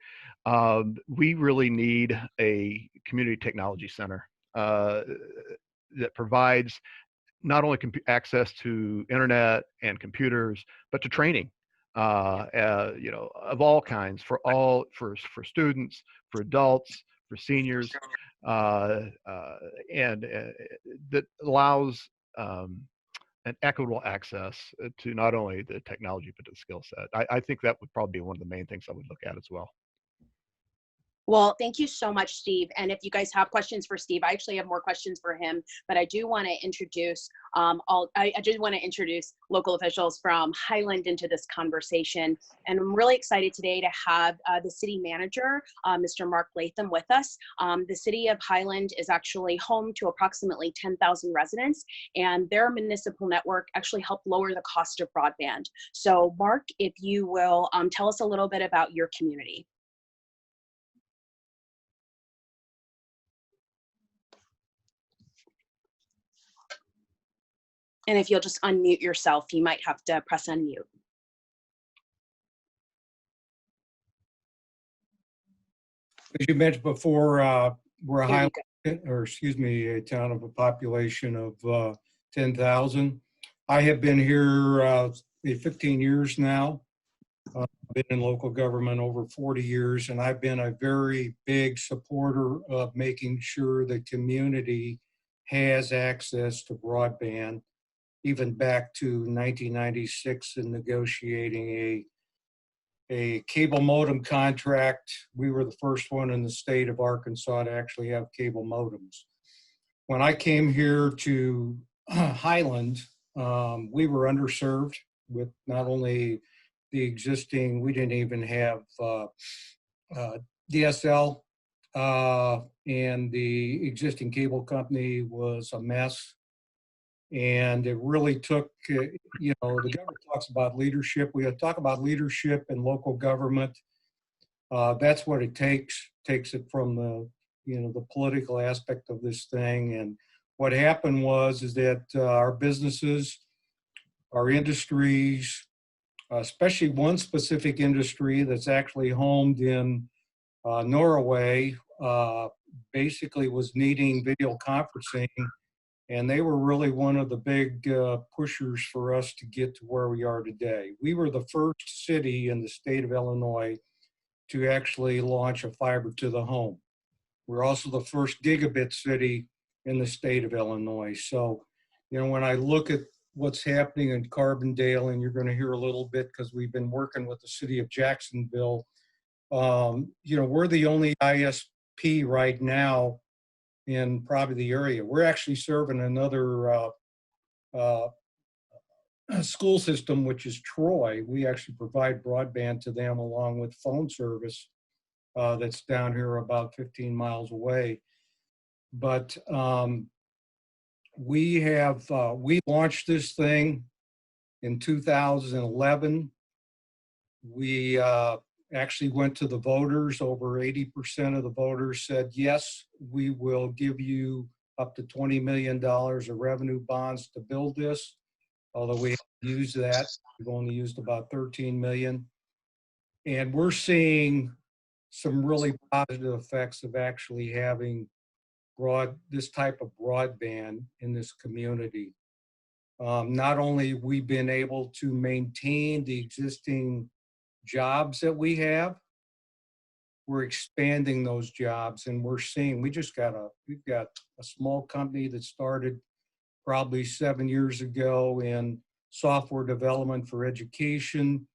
we really need a community technology center that provides not only access to internet and computers, but to training, of all kinds, for students, for adults, for seniors, and that allows an equitable access to not only the technology but the skill set. I think that would probably be one of the main things I would look at as well. Well, thank you so much, Steve. And if you guys have questions for Steve, I actually have more questions for him, but I do want to introduce I do want to introduce local officials from Highland into this conversation. And I'm really excited today to have the city manager, Mr. Mark Latham, with us. The city of Highland is actually home to approximately 10,000 residents, and their municipal network actually helped lower the cost of broadband. So Mark, if you will tell us a little bit about your community. And if you'll just unmute yourself, you might have to press unmute. As you mentioned before, we're a There you a town of a population of 10,000. I have been here 15 years now. I've been in local government over 40 years, and I've been a very big supporter of making sure the community has access to broadband, even back to 1996 in negotiating a cable modem contract. We were the first one in the state of Arkansas to actually have cable modems. When I came here to Highland, we were underserved with not only the existing, we didn't even have DSL, and the existing cable company was a mess. And it really took, the government talks about leadership. We talk about leadership in local government. That's what it takes it from the political aspect of this thing. And what happened is that our businesses, our industries, especially one specific industry that's actually homed in Norway, basically was needing video conferencing. And they were really one of the big pushers for us to get to where we are today. We were the first city in the state of Illinois to actually launch a fiber to the home. We're also the first gigabit city in the state of Illinois. So, when I look at what's happening in Carbondale, and you're going to hear a little bit because we've been working with the city of Jacksonville, we're the only ISP right now in probably the area. We're actually serving another school system, which is Troy. We actually provide broadband to them along with phone service that's down here about 15 miles away. But we launched this thing in 2011. We actually went to the voters. Over 80% of the voters said, yes, we will give you up to $20 million of revenue bonds to build this. Although we haven't used that, we've only used about 13 million. And we're seeing some really positive effects of actually having this type of broadband in this community. Not only we've been able to maintain the existing jobs that we have, we're expanding those jobs, and we've got a small company that started probably 7 years ago in software development for education.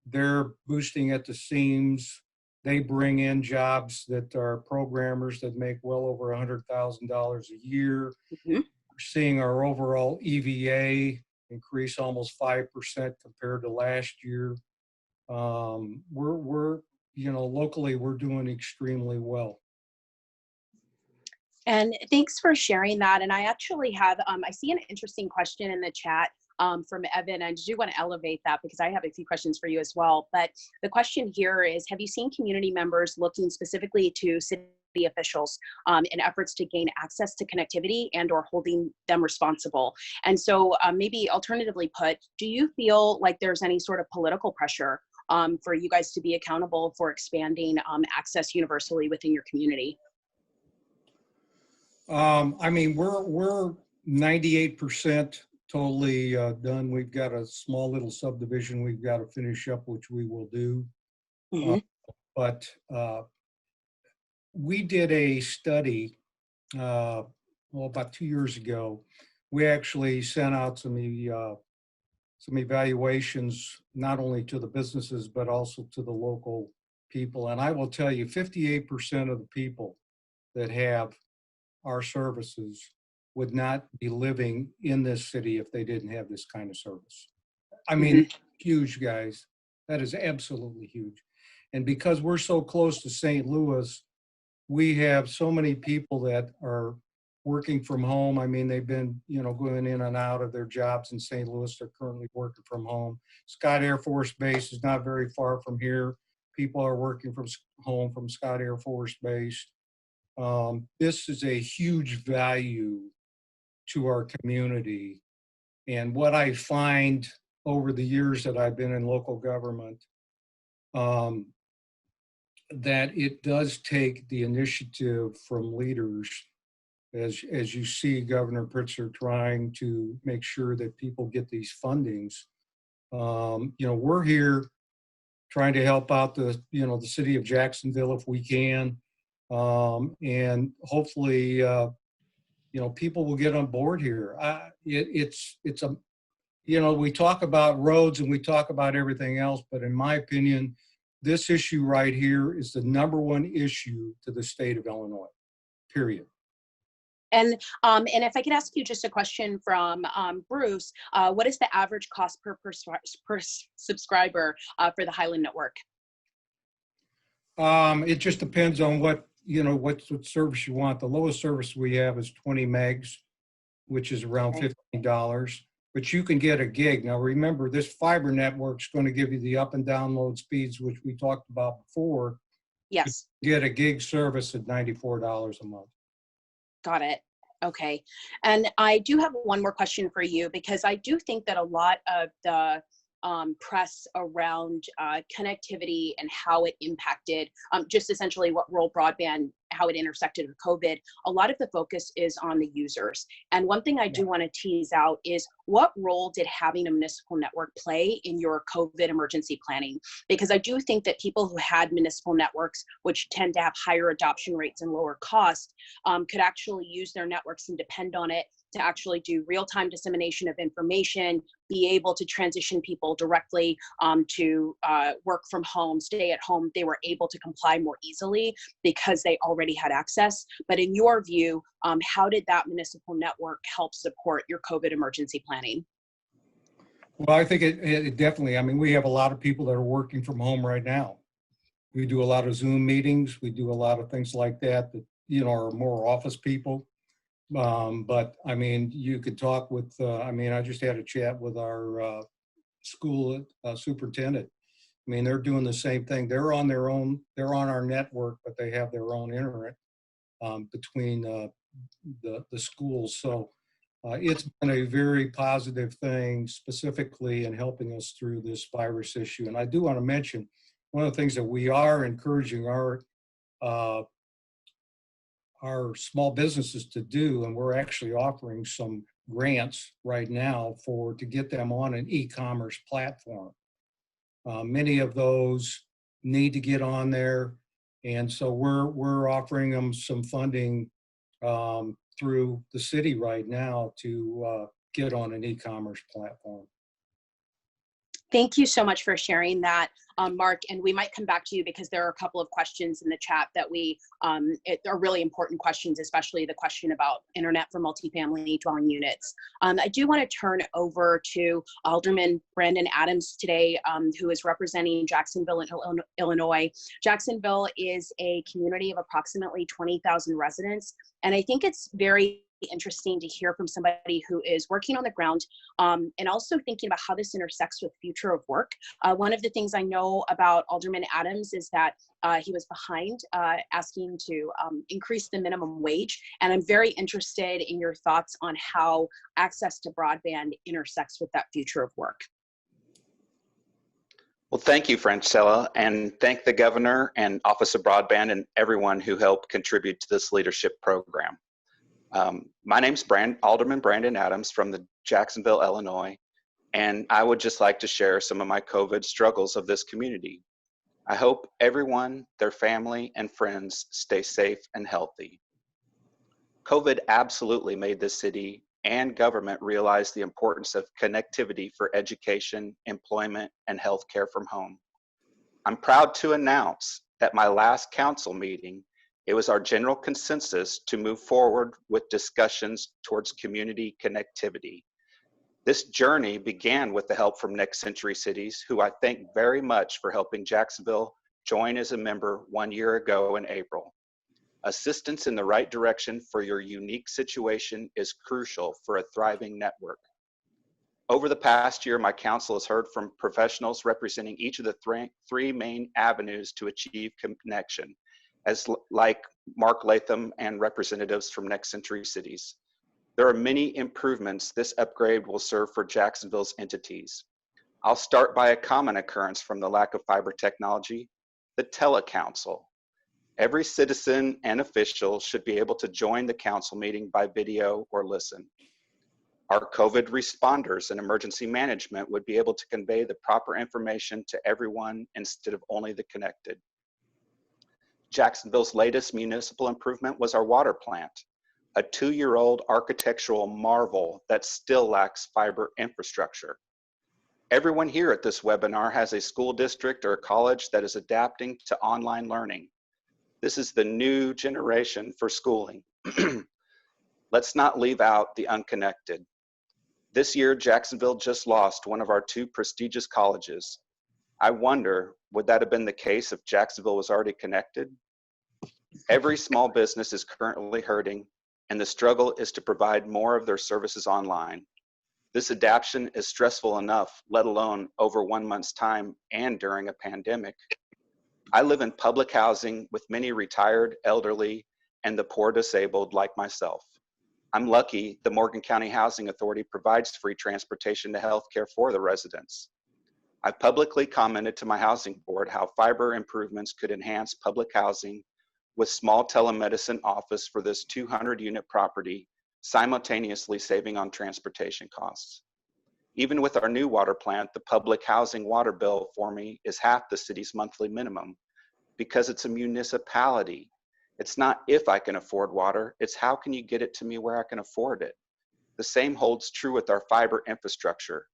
They're boosting at the seams. They bring in jobs that are programmers that make well over $100,000 a year. Mm-hmm. We're seeing our overall EVA increase almost 5% compared to last year. We're locally, we're doing extremely well. And thanks for sharing that. And I actually have, I see an interesting question in the chat from Evan. I do want to elevate that because I have a few questions for you as well. But the question here is, have you seen community members looking specifically to city officials in efforts to gain access to connectivity and or holding them responsible? And so maybe alternatively put, do you feel like there's any sort of political pressure for you guys to be accountable for expanding access universally within your community? We're 98% totally done. We've got a small little subdivision we've got to finish up, which we will do. Mm-hmm. But we did a study about 2 years ago. We actually sent out some evaluations, not only to the businesses, but also to the local people. And I will tell you, 58% of the people that have our services would not be living in this city if they didn't have this kind of service. I mean, huge, guys. That is absolutely huge. And because we're so close to St. Louis, we have so many people that are working from home. I mean, they've been, going in and out of their jobs in St. Louis. They're currently working from home. Scott Air Force Base is not very far from here. People are working from home from Scott Air Force Base. This is a huge value to our community. And what I find over the years that I've been in local government, that it does take the initiative from leaders, as you see Governor Pritzker trying to make sure that people get these fundings. We're here trying to help out the city of Jacksonville if we can, and hopefully, people will get on board here. We talk about roads and we talk about everything else, but in my opinion, this issue right here is the #1 issue to the state of Illinois, period. And if I could ask you just a question from Bruce, what is the average cost per subscriber for the Highland Network? It just depends on what service you want. The lowest service we have is 20 megs, which is around $15. But you can get a gig. Now remember, this fiber network is going to give you the up and download speeds, which we talked about before. Yes. You get a gig service at $94 a month. Got it. Okay. And I do have one more question for you, because I do think that a lot of the press around connectivity and how it impacted just essentially what role broadband, how it intersected with COVID, a lot of the focus is on the users. And one thing I do want to tease out is, what role did having a municipal network play in your COVID emergency planning? Because I do think that people who had municipal networks, which tend to have higher adoption rates and lower cost, could actually use their networks and depend on it to actually do real-time dissemination of information, be able to transition people directly to work from home, stay at home. They were able to comply more easily because they already had access. But in your view, how did that municipal network help support your COVID emergency planning? Well, I think it definitely, we have a lot of people that are working from home right now. We do a lot of Zoom meetings. We do a lot of things like that are more office people. But you could talk with, I just had a chat with our school superintendent. They're doing the same thing. They're on their own, they're on our network, but they have their own internet between the schools. So it's been a very positive thing, specifically in helping us through this virus issue. And I do want to mention one of the things that we are encouraging our small businesses to do, and we're actually offering some grants right now to get them on an e-commerce platform. Many of those need to get on there, and so we're offering them some funding through the city right now to get on an e-commerce platform. Thank you so much for sharing that, Mark. And we might come back to you because there are a couple of questions in the chat that are really important questions, especially the question about internet for multifamily dwelling units. I do want to turn over to Alderman Brandon Adams today, who is representing Jacksonville, Illinois. Jacksonville is a community of approximately 20,000 residents. And I think it's very interesting to hear from somebody who is working on the ground and also thinking about how this intersects with future of work. One of the things I know about Alderman Adams is that he was behind asking to increase the minimum wage. And I'm very interested in your thoughts on how access to broadband intersects with that future of work. Well, thank you, Francella, and thank the Governor and Office of Broadband and everyone who helped contribute to this leadership program. My name's Alderman Brandon Adams from the Jacksonville, Illinois, and I would just like to share some of my COVID struggles of this community. I hope everyone, their family, and friends stay safe and healthy. COVID absolutely made this city and government realize the importance of connectivity for education, employment, and healthcare from home. I'm proud to announce that my last council meeting, it was our general consensus to move forward with discussions towards community connectivity. This journey began with the help from Next Century Cities, who I thank very much for helping Jacksonville join as a member 1 year ago in April. Assistance in the right direction for your unique situation is crucial for a thriving network. Over the past year, my council has heard from professionals representing each of the three main avenues to achieve connection, like Mark Latham and representatives from Next Century Cities. There are many improvements this upgrade will serve for Jacksonville's entities. I'll start by a common occurrence from the lack of fiber technology, the telecouncil. Every citizen and official should be able to join the council meeting by video or listen. Our COVID responders and emergency management would be able to convey the proper information to everyone instead of only the connected. Jacksonville's latest municipal improvement was our water plant, a 2-year-old architectural marvel that still lacks fiber infrastructure. Everyone here at this webinar has a school district or a college that is adapting to online learning. This is the new generation for schooling. Let's not leave out the unconnected. This year, Jacksonville just lost one of our 2 prestigious colleges. I wonder, would that have been the case if Jacksonville was already connected? Every small business is currently hurting, and the struggle is to provide more of their services online. This adaptation is stressful enough, let alone over 1 month's time and during a pandemic. I live in public housing with many retired, elderly, and the poor disabled like myself. I'm lucky the Morgan County Housing Authority provides free transportation to healthcare for the residents. I publicly commented to my housing board how fiber improvements could enhance public housing with small telemedicine office for this 200-unit property, simultaneously saving on transportation costs. Even with our new water plant, the public housing water bill for me is half the city's monthly minimum because it's a municipality. It's not if I can afford water, it's how can you get it to me where I can afford it. The same holds true with our fiber infrastructure.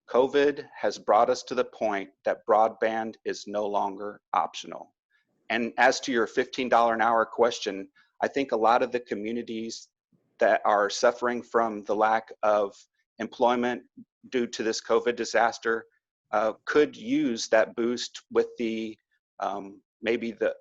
COVID has brought us to the point that broadband is no longer optional. And as to your $15 an hour question, I think a lot of the communities that are suffering from the lack of employment due to this COVID disaster could use that boost with the, maybe the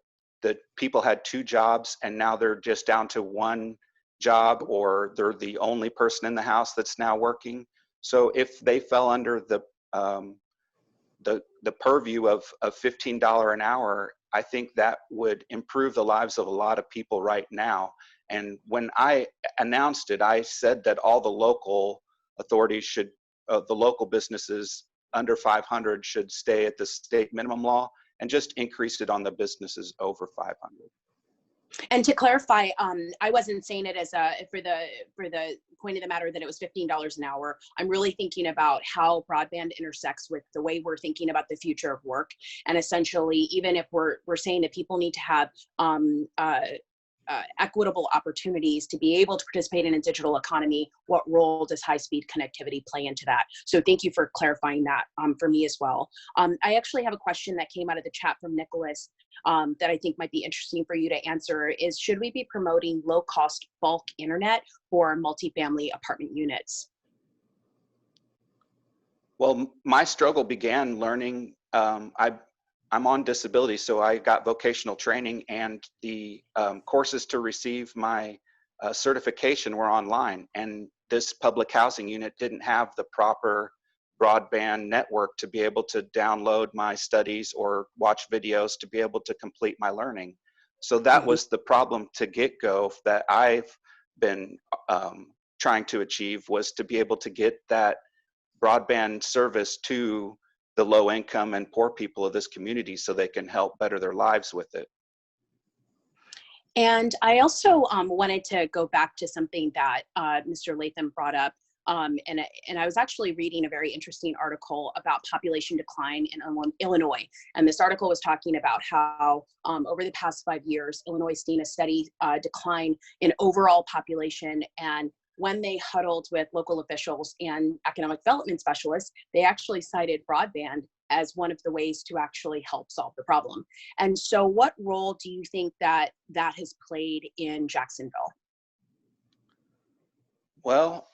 people had 2 jobs and now they're just down to 1 job, or they're the only person in the house that's now working. So if they fell under the purview of $15 an hour, I think that would improve the lives of a lot of people right now. And when I announced it, I said that all the local authorities should, the local businesses under 500 should stay at the state minimum law and just increase it on the businesses over 500. And to clarify, I wasn't saying it as for the point of the matter that it was $15 an hour. I'm really thinking about how broadband intersects with the way we're thinking about the future of work. And essentially, even if we're saying that people need to have equitable opportunities to be able to participate in a digital economy, what role does high-speed connectivity play into that? So thank you for clarifying that for me as well. I actually have a question that came out of the chat from Nicholas that I think might be interesting for you to answer is, should we be promoting low-cost bulk internet for multifamily apartment units? Well, my struggle began learning, I'm on disability, so I got vocational training, and the courses to receive my certification were online, and this public housing unit didn't have the proper broadband network to be able to download my studies or watch videos to be able to complete my learning. So that was the problem to get-go that I've been trying to achieve, was to be able to get that broadband service to the low income and poor people of this community so they can help better their lives with it. And I also wanted to go back to something that Mr. Latham brought up. And I was actually reading a very interesting article about population decline in Illinois. And this article was talking about how over the past 5 years, Illinois has seen a steady decline in overall population. And when they huddled with local officials and economic development specialists, they actually cited broadband as one of the ways to actually help solve the problem. And so what role do you think that that has played in Jacksonville? Well,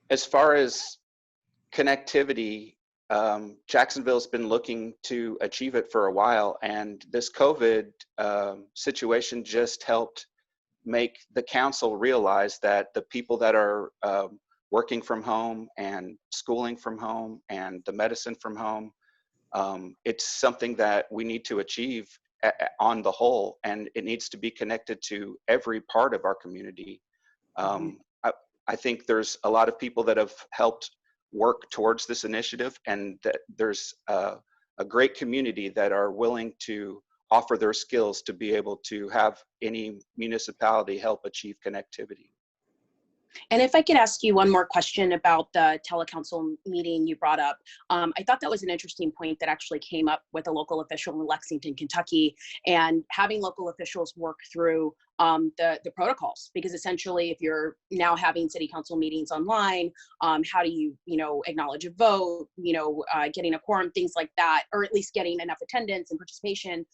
as far as connectivity, Jacksonville's been looking to achieve it for a while, and this COVID situation just helped make the council realize that the people that are working from home and schooling from home and the medicine from home, it's something that we need to achieve on the whole, and it needs to be connected to every part of our community. I think there's a lot of people that have helped work towards this initiative, and that there's a great community that are willing to offer their skills to be able to have any municipality help achieve connectivity. And if I could ask you one more question about the telecouncil meeting you brought up, I thought that was an interesting point that actually came up with a local official in Lexington, Kentucky, and having local officials work through the protocols, because essentially if you're now having city council meetings online, how do you, acknowledge a vote, getting a quorum, things like that, or at least getting enough attendance and participation.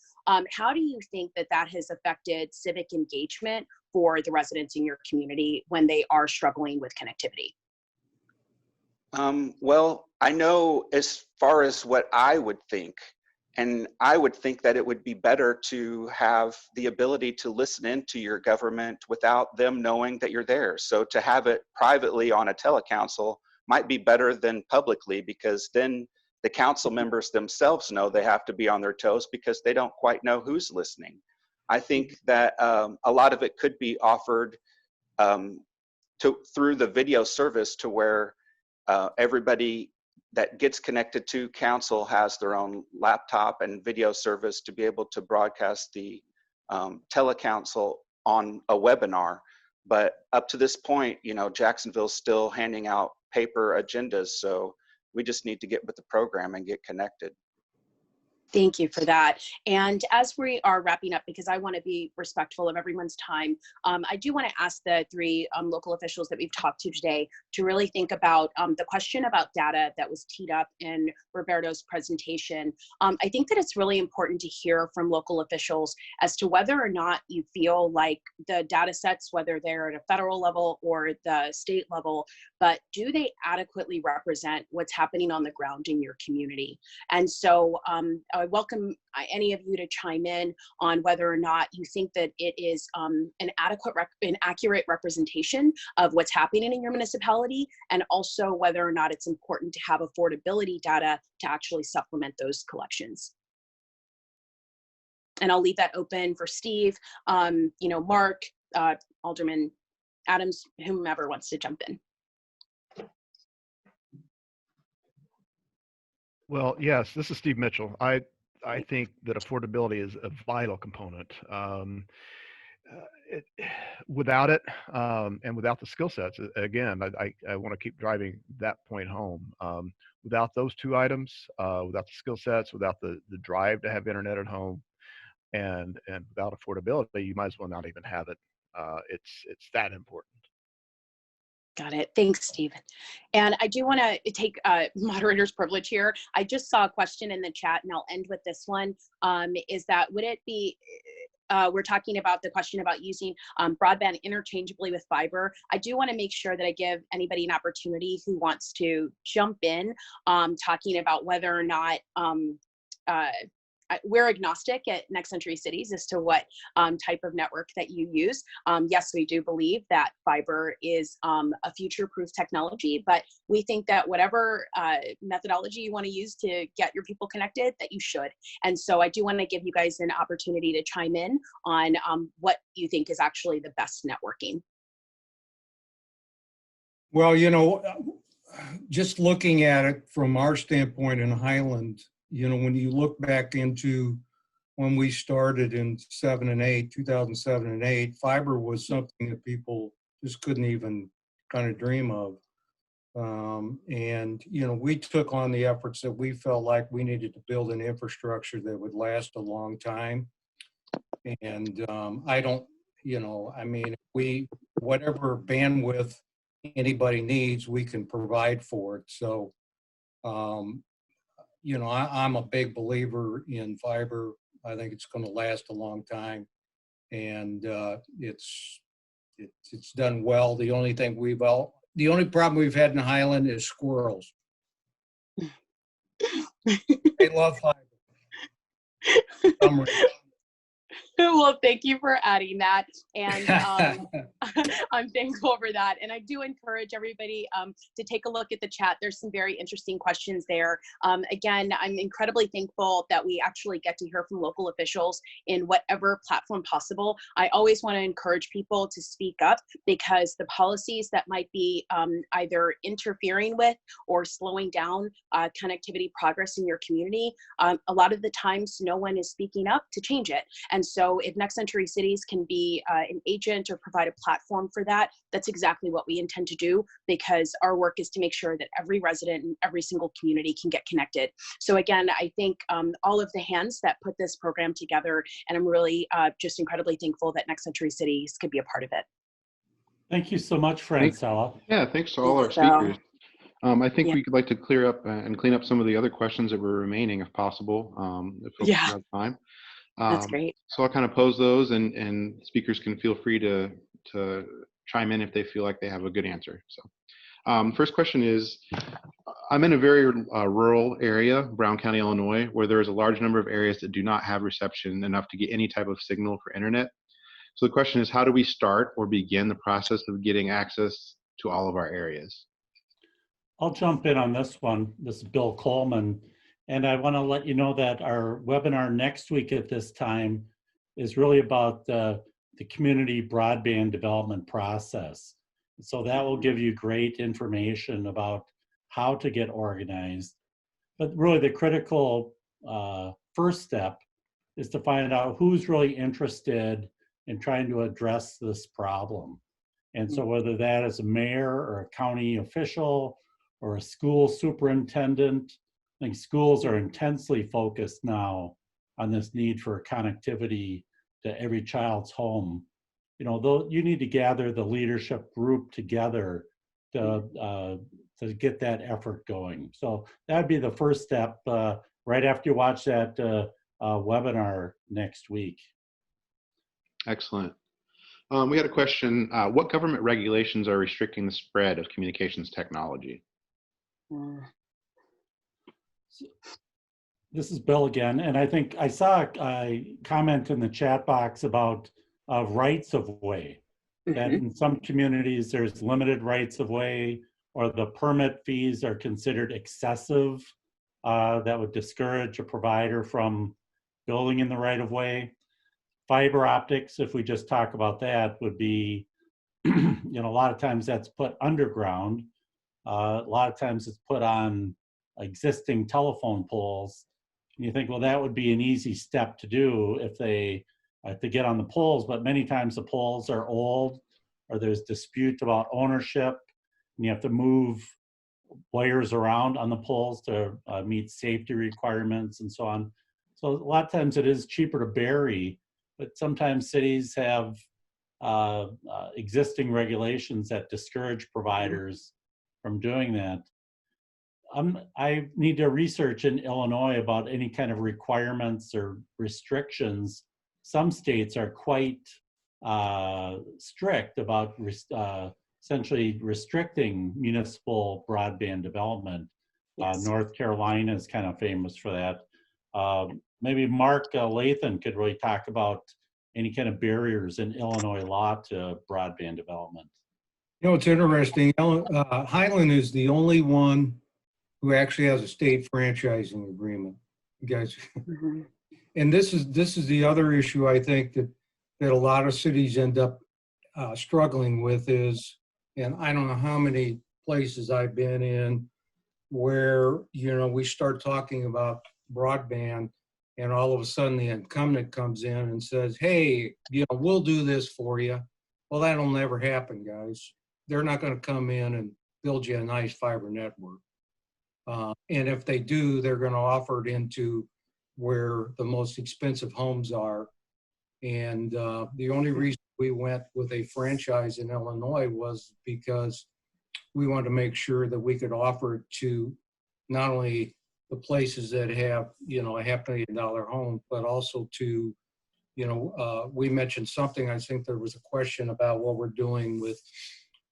How do you think that that has affected civic engagement for the residents in your community when they are struggling with connectivity? Well, I know as far as what I would think, and I would think that it would be better to have the ability to listen into your government without them knowing that you're there. So to have it privately on a telecouncil might be better than publicly, because then the council members themselves know they have to be on their toes because they don't quite know who's listening. I think that a lot of it could be offered through the video service, to where everybody that gets connected to council has their own laptop and video service to be able to broadcast the telecouncil on a webinar. But up to this point, Jacksonville's still handing out paper agendas, so we just need to get with the program and get connected. Thank you for that. And as we are wrapping up, because I want to be respectful of everyone's time, I do want to ask the three local officials that we've talked to today to really think about the question about data that was teed up in Roberto's presentation. I think that it's really important to hear from local officials as to whether or not you feel like the data sets, whether they're at a federal level or the state level, but do they adequately represent what's happening on the ground in your community? And so I welcome any of you to chime in on whether or not you think that it is an accurate representation of what's happening in your municipality, and also whether or not it's important to have affordability data to actually supplement those collections. And I'll leave that open for Steve, Mark, Alderman Adams, whomever wants to jump in. Well, yes, this is Steve Mitchell. I think that affordability is a vital component. Without it, and without the skill sets, again, I want to keep driving that point home. Without those two items, without the skill sets, without the drive to have internet at home, and without affordability, you might as well not even have it. It's that important. Got it. Thanks, Stephen. And I do want to take moderator's privilege here. I just saw a question in the chat, and I'll end with this one. Is that, would it be, we're talking about the question about using broadband interchangeably with fiber. I do want to make sure that I give anybody an opportunity who wants to jump in, talking about whether or not we're agnostic at Next Century Cities as to what type of network that you use. Yes, we do believe that fiber is a future-proof technology, but we think that whatever methodology you want to use to get your people connected, that you should. And so I do want to give you guys an opportunity to chime in on what you think is actually the best networking. Well, just looking at it from our standpoint in Highland, when you look back into when we started in 2007 and 8, fiber was something that people just couldn't even kind of dream of. And, we took on the efforts that we felt like we needed to build an infrastructure that would last a long time. And whatever bandwidth anybody needs, we can provide for it. So You know, I'm a big believer in fiber. I think it's going to last a long time, and it's done well. The only problem we've had in Highland is squirrels. They love fiber. Well, thank you for adding that. And I'm thankful for that. And I do encourage everybody to take a look at the chat. There's some very interesting questions there. Again, I'm incredibly thankful that we actually get to hear from local officials in whatever platform possible. I always want to encourage people to speak up, because the policies that might be either interfering with or slowing down connectivity progress in your community, a lot of the times no one is speaking up to change it. And so if Next Century Cities can be an agent or provide a platform for that, that's exactly what we intend to do, because our work is to make sure that every resident in every single community can get connected. So again, I think all of the hands that put this program together, and I'm really just incredibly thankful that Next Century Cities could be a part of it. Thank you so much, Francella. Yeah, thanks to all our speakers. I think we could like to clear up and clean up some of the other questions that were remaining, if possible, if folks have time. That's great. So I'll kind of pose those, and speakers can feel free to chime in if they feel like they have a good answer. So first question is, I'm in a very rural area, Brown County, Illinois, where there is a large number of areas that do not have reception enough to get any type of signal for internet. So the question is, how do we start or begin the process of getting access to all of our areas? I'll jump in on this one. This is Bill Coleman. And I want to let you know that our webinar next week at this time is really about the community broadband development process. So that will give you great information about how to get organized. But really the critical first step is to find out who's really interested in trying to address this problem. And so whether that is a mayor or a county official or a school superintendent, I think schools are intensely focused now on this need for connectivity to every child's home. You know, though you need to gather the leadership group together to get that effort going. So that'd be the first step right after you watch that webinar next week. Excellent. We had a question, what government regulations are restricting the spread of communications technology? This is Bill again, and I think I saw a comment in the chat box about rights of way. That in some communities there's limited rights of way, or the permit fees are considered excessive. That would discourage a provider from building in the right of way. Fiber optics, if we just talk about that, would be, you know, a lot of times that's put underground. A lot of times it's put on existing telephone poles. And you think, well, that would be an easy step to do if they to get on the poles, but many times the poles are old, or there's dispute about ownership, and you have to move wires around on the poles to meet safety requirements and so on. So a lot of times it is cheaper to bury, but sometimes cities have existing regulations that discourage providers from doing that. I need to research in Illinois about any kind of requirements or restrictions. Some states are quite strict about essentially restricting municipal broadband development. Yes. North Carolina is kind of famous for that. Maybe Mark Lathan could really talk about any kind of barriers in Illinois law to broadband development. You know, it's interesting. Highland is the only one who actually has a state franchising agreement, you guys. And this is the other issue I think that a lot of cities end up struggling with is, and I don't know how many places I've been in where, you know, we start talking about broadband and all of a sudden the incumbent comes in and says, hey, you know, we'll do this for you. Well, that'll never happen, guys. They're not going to come in and build you a nice fiber network. And if they do, they're going to offer it into where the most expensive homes are. And the only reason we went with a franchise in Illinois was because we wanted to make sure that we could offer it to not only the places that have, you know, a $500,000 home, but also to, you know, we mentioned something, I think there was a question about what we're doing with,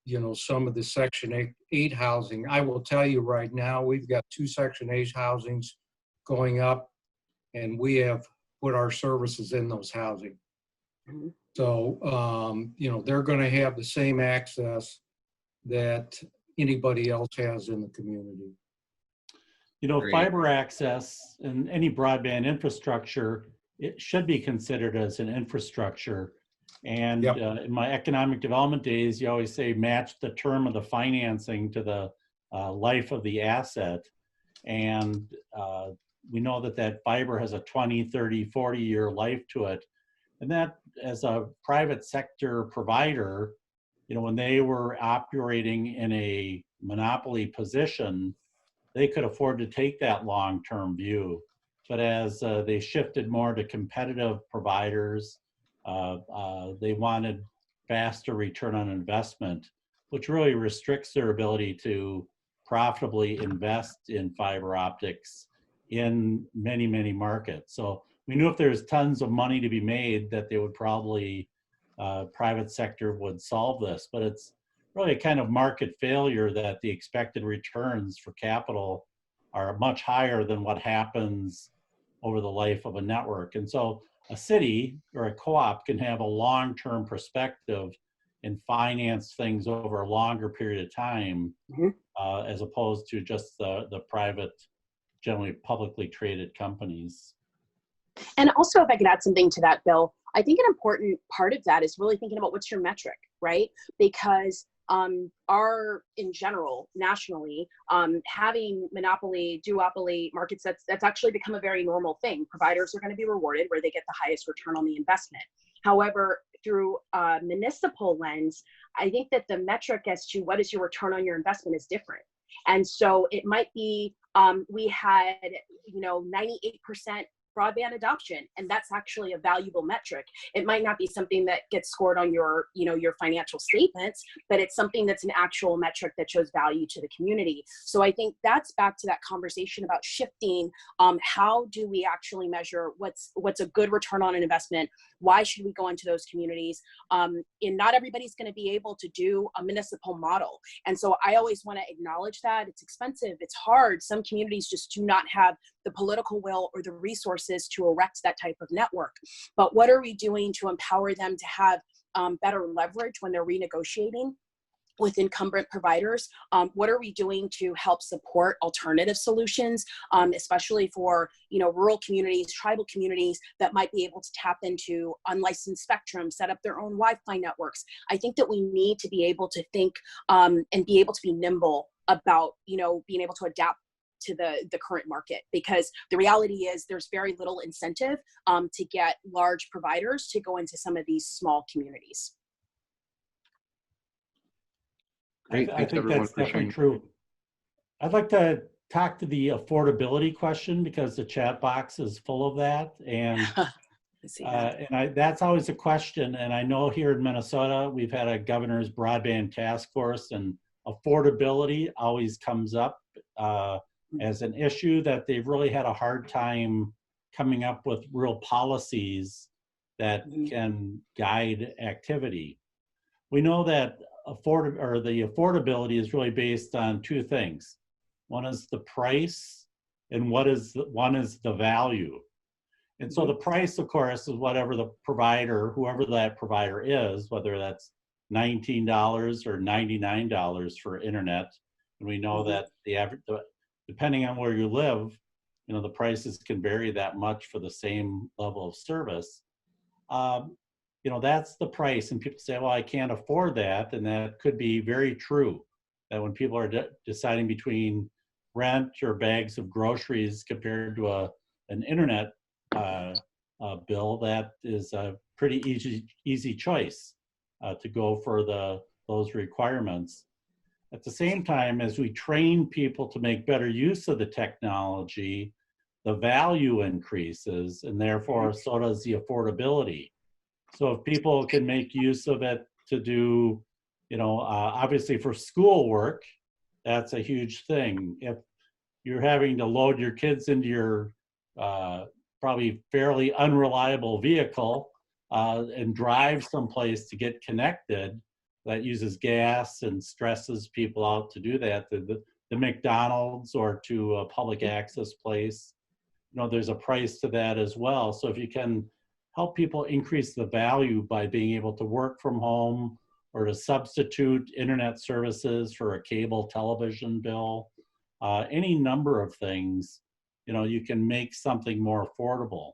you know, some of the Section 8 housing. I will tell you right now, we've got 2 Section 8 housings going up, and we have put our services in those housing. So, you know, they're going to have the same access that anybody else has in the community. You know, Great. fiber access and any broadband infrastructure, it should be considered as an infrastructure. And Yep. In my economic development days, you always say match the term of the financing to the life of the asset. And we know that that fiber has a 20, 30, 40-year life to it. And that, as a private sector provider, you know, when they were operating in a monopoly position, they could afford to take that long-term view. But as they shifted more to competitive providers, they wanted faster return on investment, which really restricts their ability to profitably invest in fiber optics in many, many markets. So we knew if there's tons of money to be made that they would probably, private sector would solve this, but it's really a kind of market failure that the expected returns for capital are much higher than what happens over the life of a network. And so a city or a co-op can have a long-term perspective and finance things over a longer period of time, as opposed to just the private, generally publicly traded companies. And also, if I could add something to that, Bill, I think an important part of that is really thinking about what's your metric, right? Because in general, nationally, having monopoly, duopoly markets, that's actually become a very normal thing. Providers are going to be rewarded where they get the highest return on the investment. However, through a municipal lens, I think that the metric as to what is your return on your investment is different. And so it might be, we had, 98% broadband adoption, and that's actually a valuable metric. It might not be something that gets scored on your, your financial statements, but it's something that's an actual metric that shows value to the community. So I think that's back to that conversation about shifting. How do we actually measure what's a good return on an investment? Why should we go into those communities? And not everybody's going to be able to do a municipal model. And so I always want to acknowledge that it's expensive, it's hard. Some communities just do not have the political will or the resources to erect that type of network. But what are we doing to empower them to have better leverage when they're renegotiating with incumbent providers? What are we doing to help support alternative solutions, especially for rural communities, tribal communities that might be able to tap into unlicensed spectrum, set up their own Wi-Fi networks? I think that we need to be able to think and be able to be nimble about being able to adapt to the current market, because the reality is there's very little incentive to get large providers to go into some of these small communities. Great. I Thanks think everyone that's for definitely sharing. true. I'd like to talk to the affordability question because the chat box is full of that. And that's always a question. And I know here in Minnesota, we've had a governor's broadband task force, and affordability always comes up as an issue that they've really had a hard time coming up with real policies that can guide activity. We know that the affordability is really based on two things. One is the price, and one is the value. And so the price, of course, is whatever the provider, whoever that provider is, whether that's $19 or $99 for internet. And we know that the average, depending on where you live, the prices can vary that much for the same level of service. That's the price. And people say, well, I can't afford that. And that could be very true, that when people are deciding between rent or bags of groceries compared to an internet bill, that is a pretty easy choice to go for those requirements. At the same time, as we train people to make better use of the technology, the value increases, and therefore so does the affordability. So if people can make use of it to do, obviously for schoolwork, that's a huge thing. If you're having to load your kids into your probably fairly unreliable vehicle and drive someplace to get connected that uses gas and stresses people out to do that. The McDonald's or to a public access place, there's a price to that as well. So if you can help people increase the value by being able to work from home or to substitute internet services for a cable television bill, any number of things, you can make something more affordable.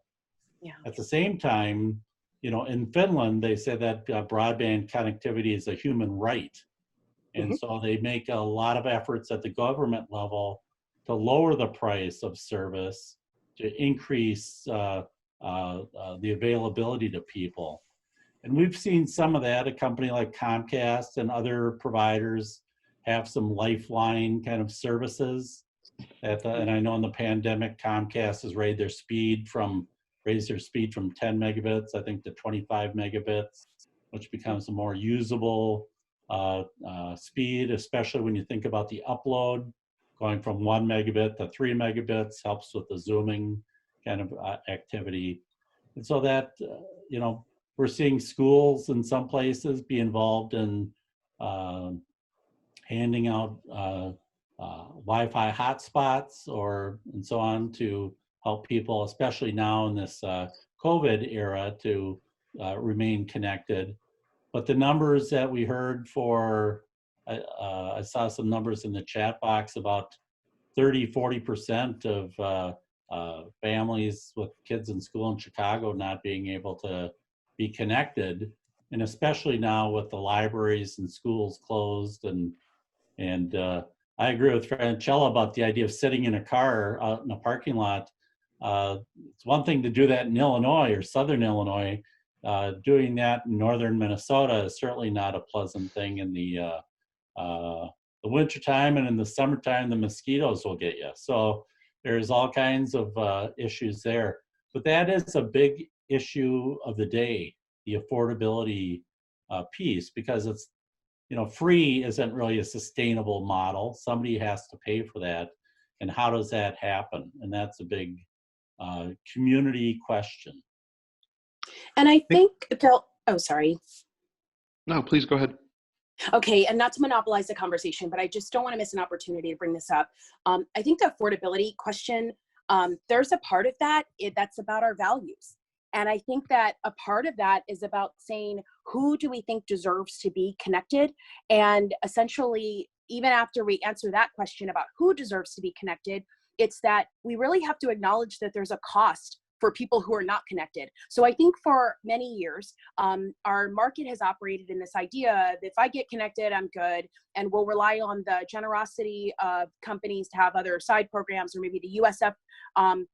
Yeah. At the same time, in Finland, they say that broadband connectivity is a human right. And so they make a lot of efforts at the government level to lower the price of service, to increase the availability to people. And we've seen some of that. A company like Comcast and other providers have some lifeline kind of services. And I know in the pandemic, Comcast has raised their speed from 10 megabits, I think, to 25 megabits, which becomes a more usable speed, especially when you think about the upload. Going from 1 megabit to 3 megabits helps with the zooming kind of activity. And so that, we're seeing schools in some places be involved in handing out Wi-Fi hotspots and so on to help people, especially now in this COVID era, to remain connected. But the numbers that we heard I saw some numbers in the chat box about 30-40% of families with kids in school in Chicago not being able to be connected, and especially now with the libraries and schools closed. And I agree with Francella about the idea of sitting in a car out in a parking lot. It's one thing to do that in Illinois or Southern Illinois. Doing that in northern Minnesota is certainly not a pleasant thing in the wintertime, and in the summertime, the mosquitoes will get you. So there's all kinds of issues there. But that is a big issue of the day, the affordability piece, because it's, free isn't really a sustainable model. Somebody has to pay for that. And how does that happen? And that's a big community question. And I think, Bill, oh, sorry. No, please go ahead. Okay, and not to monopolize the conversation, but I just don't want to miss an opportunity to bring this up. I think the affordability question, there's a part of that that's about our values. And I think that a part of that is about saying, who do we think deserves to be connected? And essentially, even after we answer that question about who deserves to be connected, it's that we really have to acknowledge that there's a cost for people who are not connected. So I think for many years, our market has operated in this idea that if I get connected, I'm good, and we'll rely on the generosity of companies to have other side programs, or maybe the USF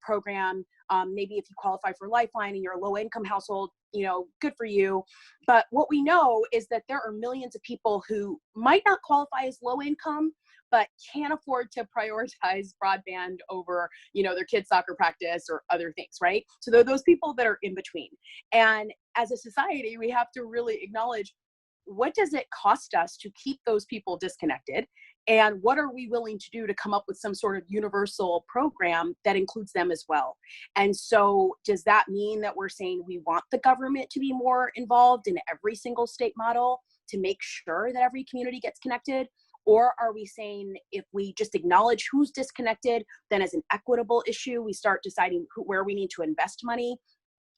program. Maybe if you qualify for Lifeline and you're a low-income household, good for you. But what we know is that there are millions of people who might not qualify as low income, but can't afford to prioritize broadband over, their kids' soccer practice or other things, right? So there are those people that are in between. And as a society, we have to really acknowledge, what does it cost us to keep those people disconnected? And what are we willing to do to come up with some sort of universal program that includes them as well? And so does that mean that we're saying we want the government to be more involved in every single state model to make sure that every community gets connected? Or are we saying if we just acknowledge who's disconnected, then as an equitable issue, we start deciding where we need to invest money?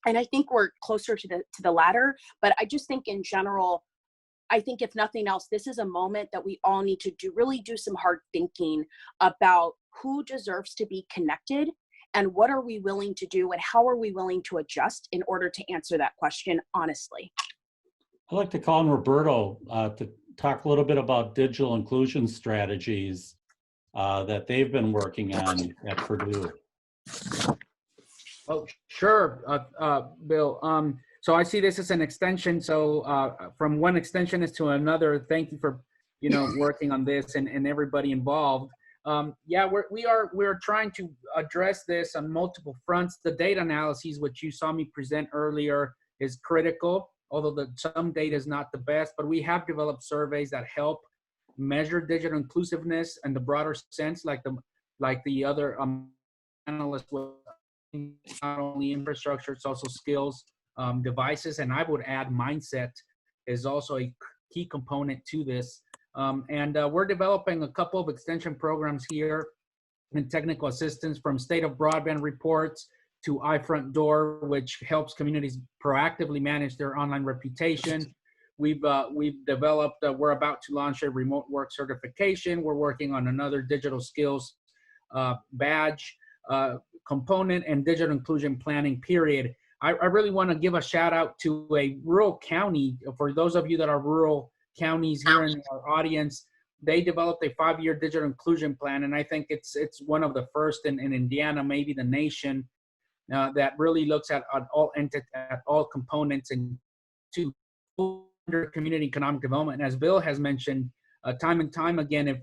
And I think we're closer to the latter, but I just think in general, I think if nothing else, this is a moment that we all need to really do some hard thinking about who deserves to be connected and what are we willing to do and how are we willing to adjust in order to answer that question honestly. I'd like to call on Roberto to talk a little bit about digital inclusion strategies that they've been working on at Purdue. Oh, sure, Bill. So I see this as an extension. So from one extensionist to another, thank you for working on this and everybody involved. Yeah, we're trying to address this on multiple fronts. The data analyses, which you saw me present earlier, is critical. Although some data is not the best, but we have developed surveys that help measure digital inclusiveness in the broader sense, like like the other analysts, not only infrastructure, it's also skills, devices, and I would add mindset is also a key component to this. We're developing a couple of extension programs here and technical assistance, from State of Broadband reports to iFront Door, which helps communities proactively manage their online reputation. We've developed, we're about to launch a remote work certification. We're working on another digital skills badge component and digital inclusion planning period. I really want to give a shout out to a rural county. For those of you that are rural counties here in our audience, they developed a 5-year digital inclusion plan, and I think it's one of the first in Indiana, maybe the nation, that really looks at all components and to under community economic development. And as Bill has mentioned, time and time again, if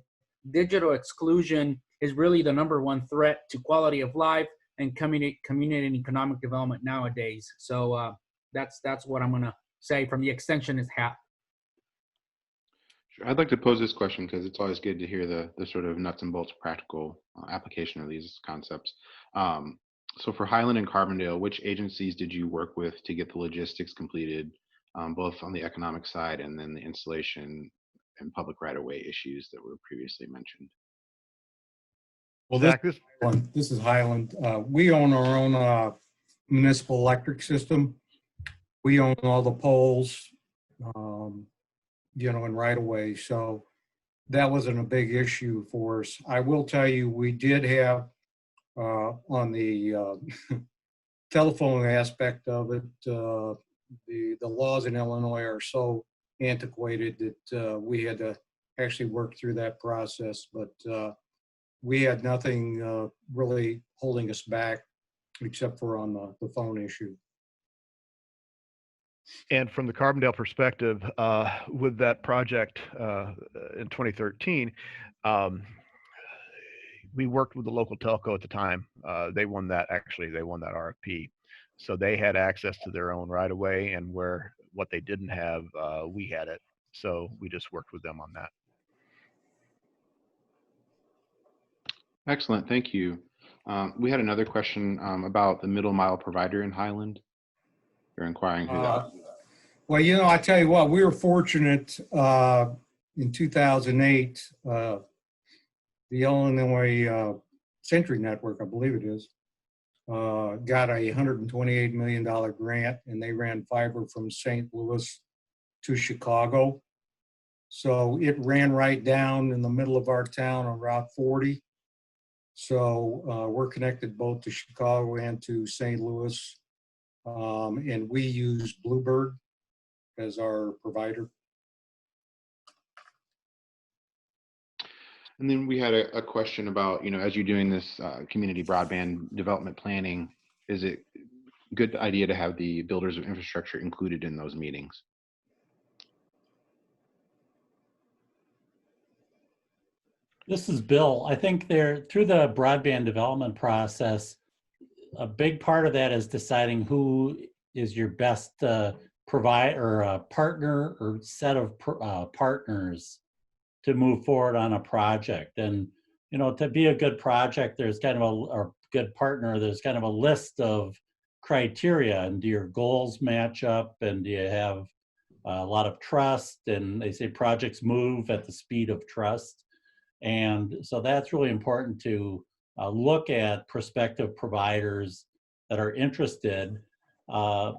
digital exclusion is really the #1 threat to quality of life and community and economic development nowadays. So that's what I'm going to say from the extensionist hat. Sure. I'd like to pose this question because it's always good to hear the sort of nuts and bolts practical application of these concepts. So for Highland and Carbondale, which agencies did you work with to get the logistics completed, both on the economic side and then the installation and public right-of-way issues that were previously mentioned? Well, Zach, this is Highland. We own our own municipal electric system. We own all the poles, and right away. So that wasn't a big issue for us. I will tell you, we did have on the telephone aspect of it, the laws in Illinois are so antiquated that we had to actually work through that process. But we had nothing really holding us back except for on the phone issue. And from the Carbondale perspective, with that project in 2013, we worked with the local telco at the time. They won that RFP. So they had access to their own right of way, and what they didn't have, we had it. So we just worked with them on that. Excellent, thank you. We had another question about the middle mile provider in Highland. You're inquiring who that was. Well, I tell you what, we were fortunate in 2008, the Illinois Century Network, I believe it is, got a $128 million grant, and they ran fiber from St. Louis to Chicago. So it ran right down in the middle of our town on Route 40. So we're connected both to Chicago and to St. Louis. And we use Bluebird as our provider. And then we had a question about, as you're doing this community broadband development planning, is it a good idea to have the builders of infrastructure included in those meetings? This is Bill. I think through the broadband development process, a big part of that is deciding who is your best provider or partner or set of partners to move forward on a project. And, to be a good project, there's kind of a good partner, there's kind of a list of criteria. And do your goals match up? And do you have a lot of trust? And they say projects move at the speed of trust. And so that's really important to look at prospective providers that are interested. I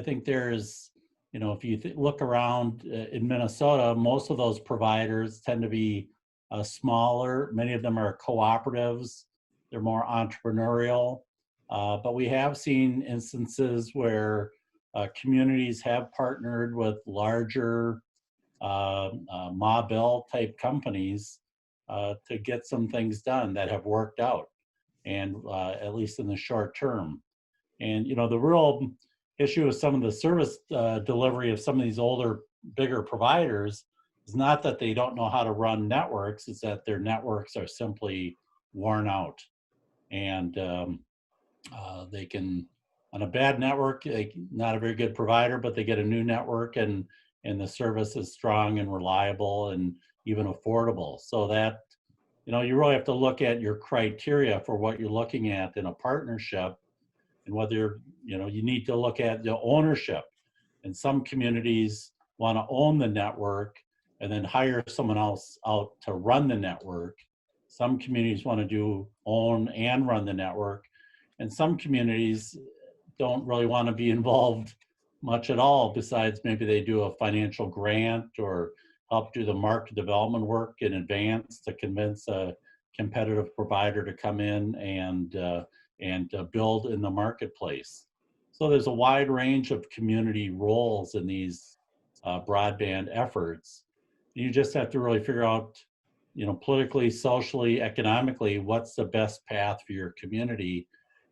think there's, if you look around in Minnesota, most of those providers tend to be smaller. Many of them are cooperatives. They're more entrepreneurial. But we have seen instances where communities have partnered with larger Ma Bell type companies to get some things done that have worked out, and at least in the short term. And the real issue with some of the service delivery of some of these older, bigger providers is not that they don't know how to run networks, it's that their networks are simply worn out. And they can, on a bad network, not a very good provider, but they get a new network and the service is strong and reliable and even affordable. So that you really have to look at your criteria for what you're looking at in a partnership, and whether, you need to look at the ownership. And some communities want to own the network and then hire someone else out to run the network. Some communities want to own and run the network. And some communities don't really want to be involved much at all, besides maybe they do a financial grant or help do the market development work in advance to convince a competitive provider to come in and build in the marketplace. So there's a wide range of community roles in these broadband efforts. You just have to really figure out, politically, socially, economically, what's the best path for your community,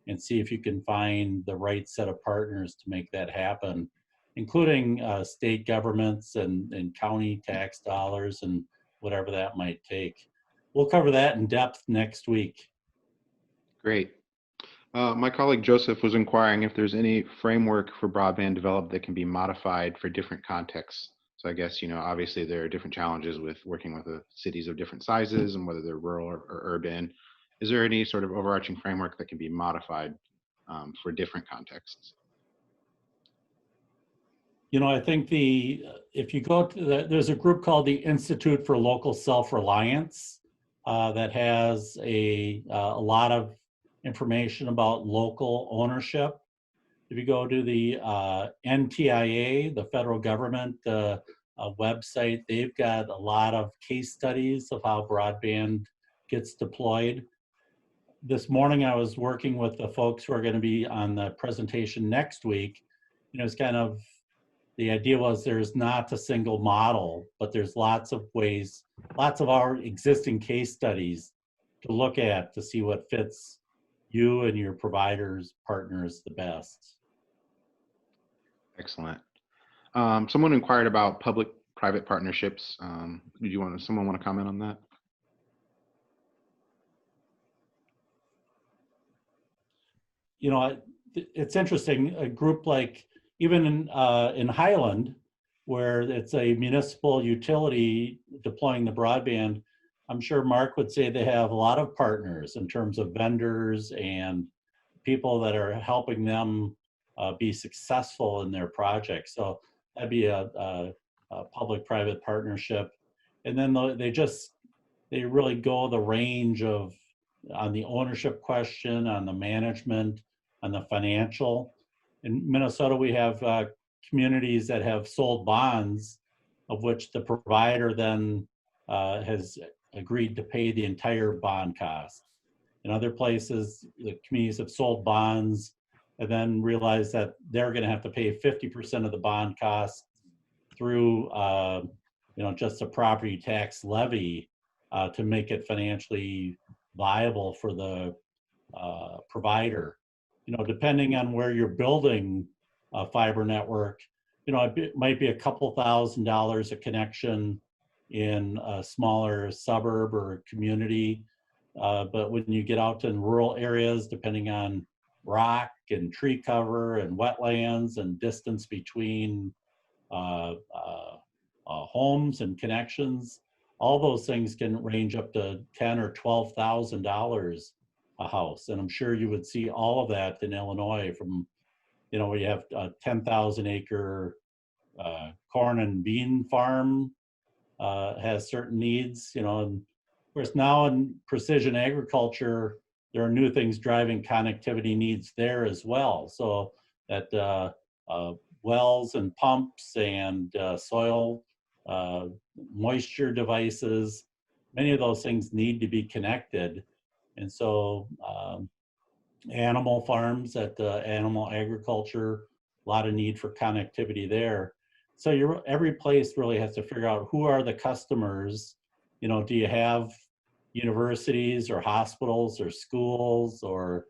and see if you can find the right set of partners to make that happen, including state governments and county tax dollars and whatever that might take. We'll cover that in depth next week. Great. My colleague Joseph was inquiring if there's any framework for broadband developed that can be modified for different contexts. So I guess, obviously there are different challenges with working with cities of different sizes and whether they're rural or urban. Is there any sort of overarching framework that can be modified for different contexts? I think if you go to there's a group called the Institute for Local Self-Reliance that has a lot of information about local ownership. If you go to the NTIA, the federal government website, they've got a lot of case studies of how broadband gets deployed. This morning I was working with the folks who are going to be on the presentation next week. It's kind of, the idea was there's not a single model, but there's lots of ways, lots of our existing case studies to look at to see what fits you and your providers, partners the best. Excellent. Someone inquired about public-private partnerships. Someone want to comment on that? It's interesting, a group like, even in Highland, where it's a municipal utility deploying the broadband, I'm sure Mark would say they have a lot of partners in terms of vendors and people that are helping them be successful in their project. So that'd be a public-private partnership. And then they really go the range of, on the ownership question, on the management, on the financial. In Minnesota, we have communities that have sold bonds, of which the provider then has agreed to pay the entire bond cost. In other places, the communities have sold bonds and then realized that they're going to have to pay 50% of the bond cost through just a property tax levy to make it financially viable for the provider. Depending on where you're building a fiber network, it might be a couple $1,000s a connection in a smaller suburb or community. But when you get out in rural areas, depending on rock and tree cover and wetlands and distance between homes and connections, all those things can range up to $10,000 or $12,000 a house. And I'm sure you would see all of that in Illinois, from, where you have a 10,000 acre corn and bean farm has certain needs, and of course now in precision agriculture, there are new things driving connectivity needs there as well. So that wells and pumps and soil moisture devices, many of those things need to be connected. And so animal farms, animal agriculture, a lot of need for connectivity there. So every place really has to figure out who are the customers. Do you have universities or hospitals or schools or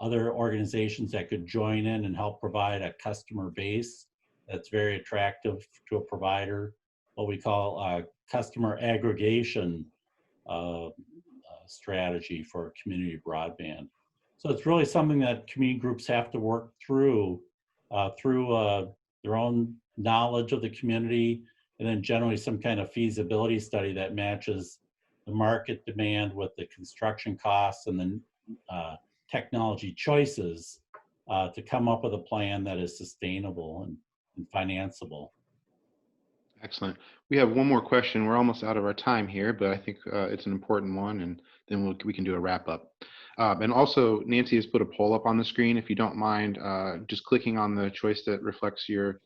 other organizations that could join in and help provide a customer base that's very attractive to a provider, what we call customer aggregation strategy for community broadband. So it's really something that community groups have to work through their own knowledge of the community and then generally some kind of feasibility study that matches the market demand with the construction costs and the technology choices to come up with a plan that is sustainable and financeable. Excellent. We have one more question. We're almost out of our time here, but I think it's an important one, and then we can do a wrap up. And also, Nancy has put a poll up on the screen. If you don't mind just clicking on the choice that reflects your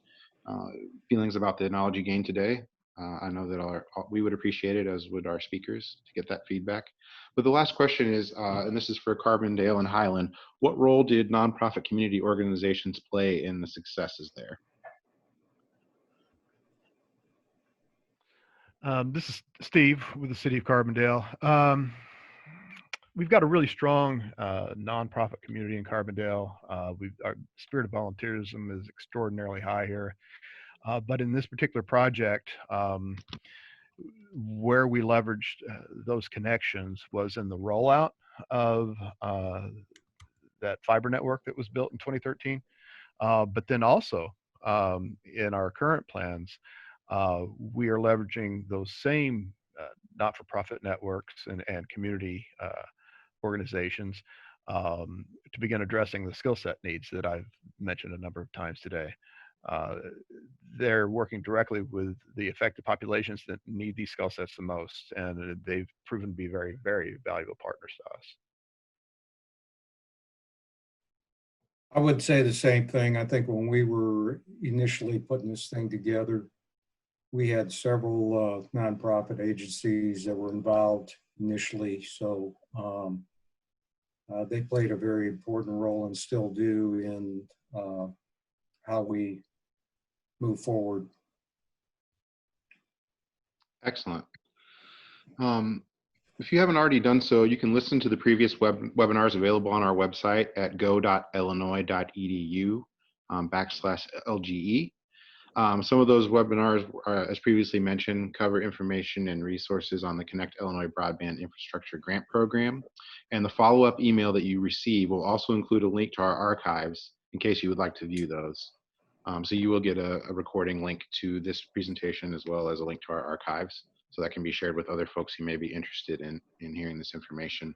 feelings about the knowledge you gained today. I know that we would appreciate it, as would our speakers, to get that feedback. But the last question is, and this is for Carbondale and Highland, what role did nonprofit community organizations play in the successes there? This is Steve with the City of Carbondale. We've got a really strong nonprofit community in Carbondale. Our spirit of volunteerism is extraordinarily high here. But in this particular project, where we leveraged those connections was in the rollout of that fiber network that was built in 2013. But then also in our current plans, we are leveraging those same not-for-profit networks and community organizations to begin addressing the skill set needs that I've mentioned a number of times today. They're working directly with the affected populations that need these skill sets the most, and they've proven to be very, very valuable partners to us. I would say the same thing. I think when we were initially putting this thing together, we had several nonprofit agencies that were involved initially. So they played a very important role and still do in how we move forward. Excellent. If you haven't already done so, you can listen to the previous webinars available on our website at go.illinois.edu/LGE. Some of those webinars, as previously mentioned, cover information and resources on the Connect Illinois Broadband Infrastructure Grant Program. And the follow-up email that you receive will also include a link to our archives in case you would like to view those. So you will get a recording link to this presentation as well as a link to our archives. So that can be shared with other folks who may be interested in hearing this information.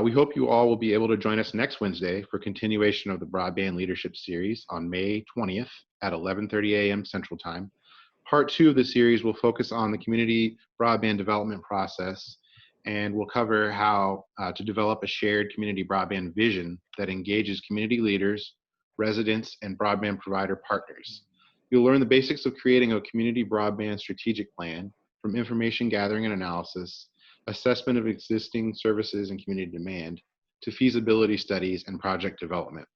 We hope you all will be able to join us next Wednesday for continuation of the Broadband Leadership Series on May 20th at 11:30 a.m. Central Time. Part 2 of the series will focus on the community broadband development process, and we'll cover how to develop a shared community broadband vision that engages community leaders, residents, and broadband provider partners. You'll learn the basics of creating a community broadband strategic plan, from information gathering and analysis, assessment of existing services and community demand, to feasibility studies and project development.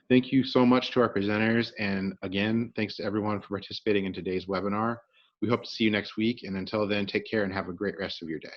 Thank you so much to our presenters, and again, thanks to everyone for participating in today's webinar. We hope to see you next week, and until then, take care and have a great rest of your day.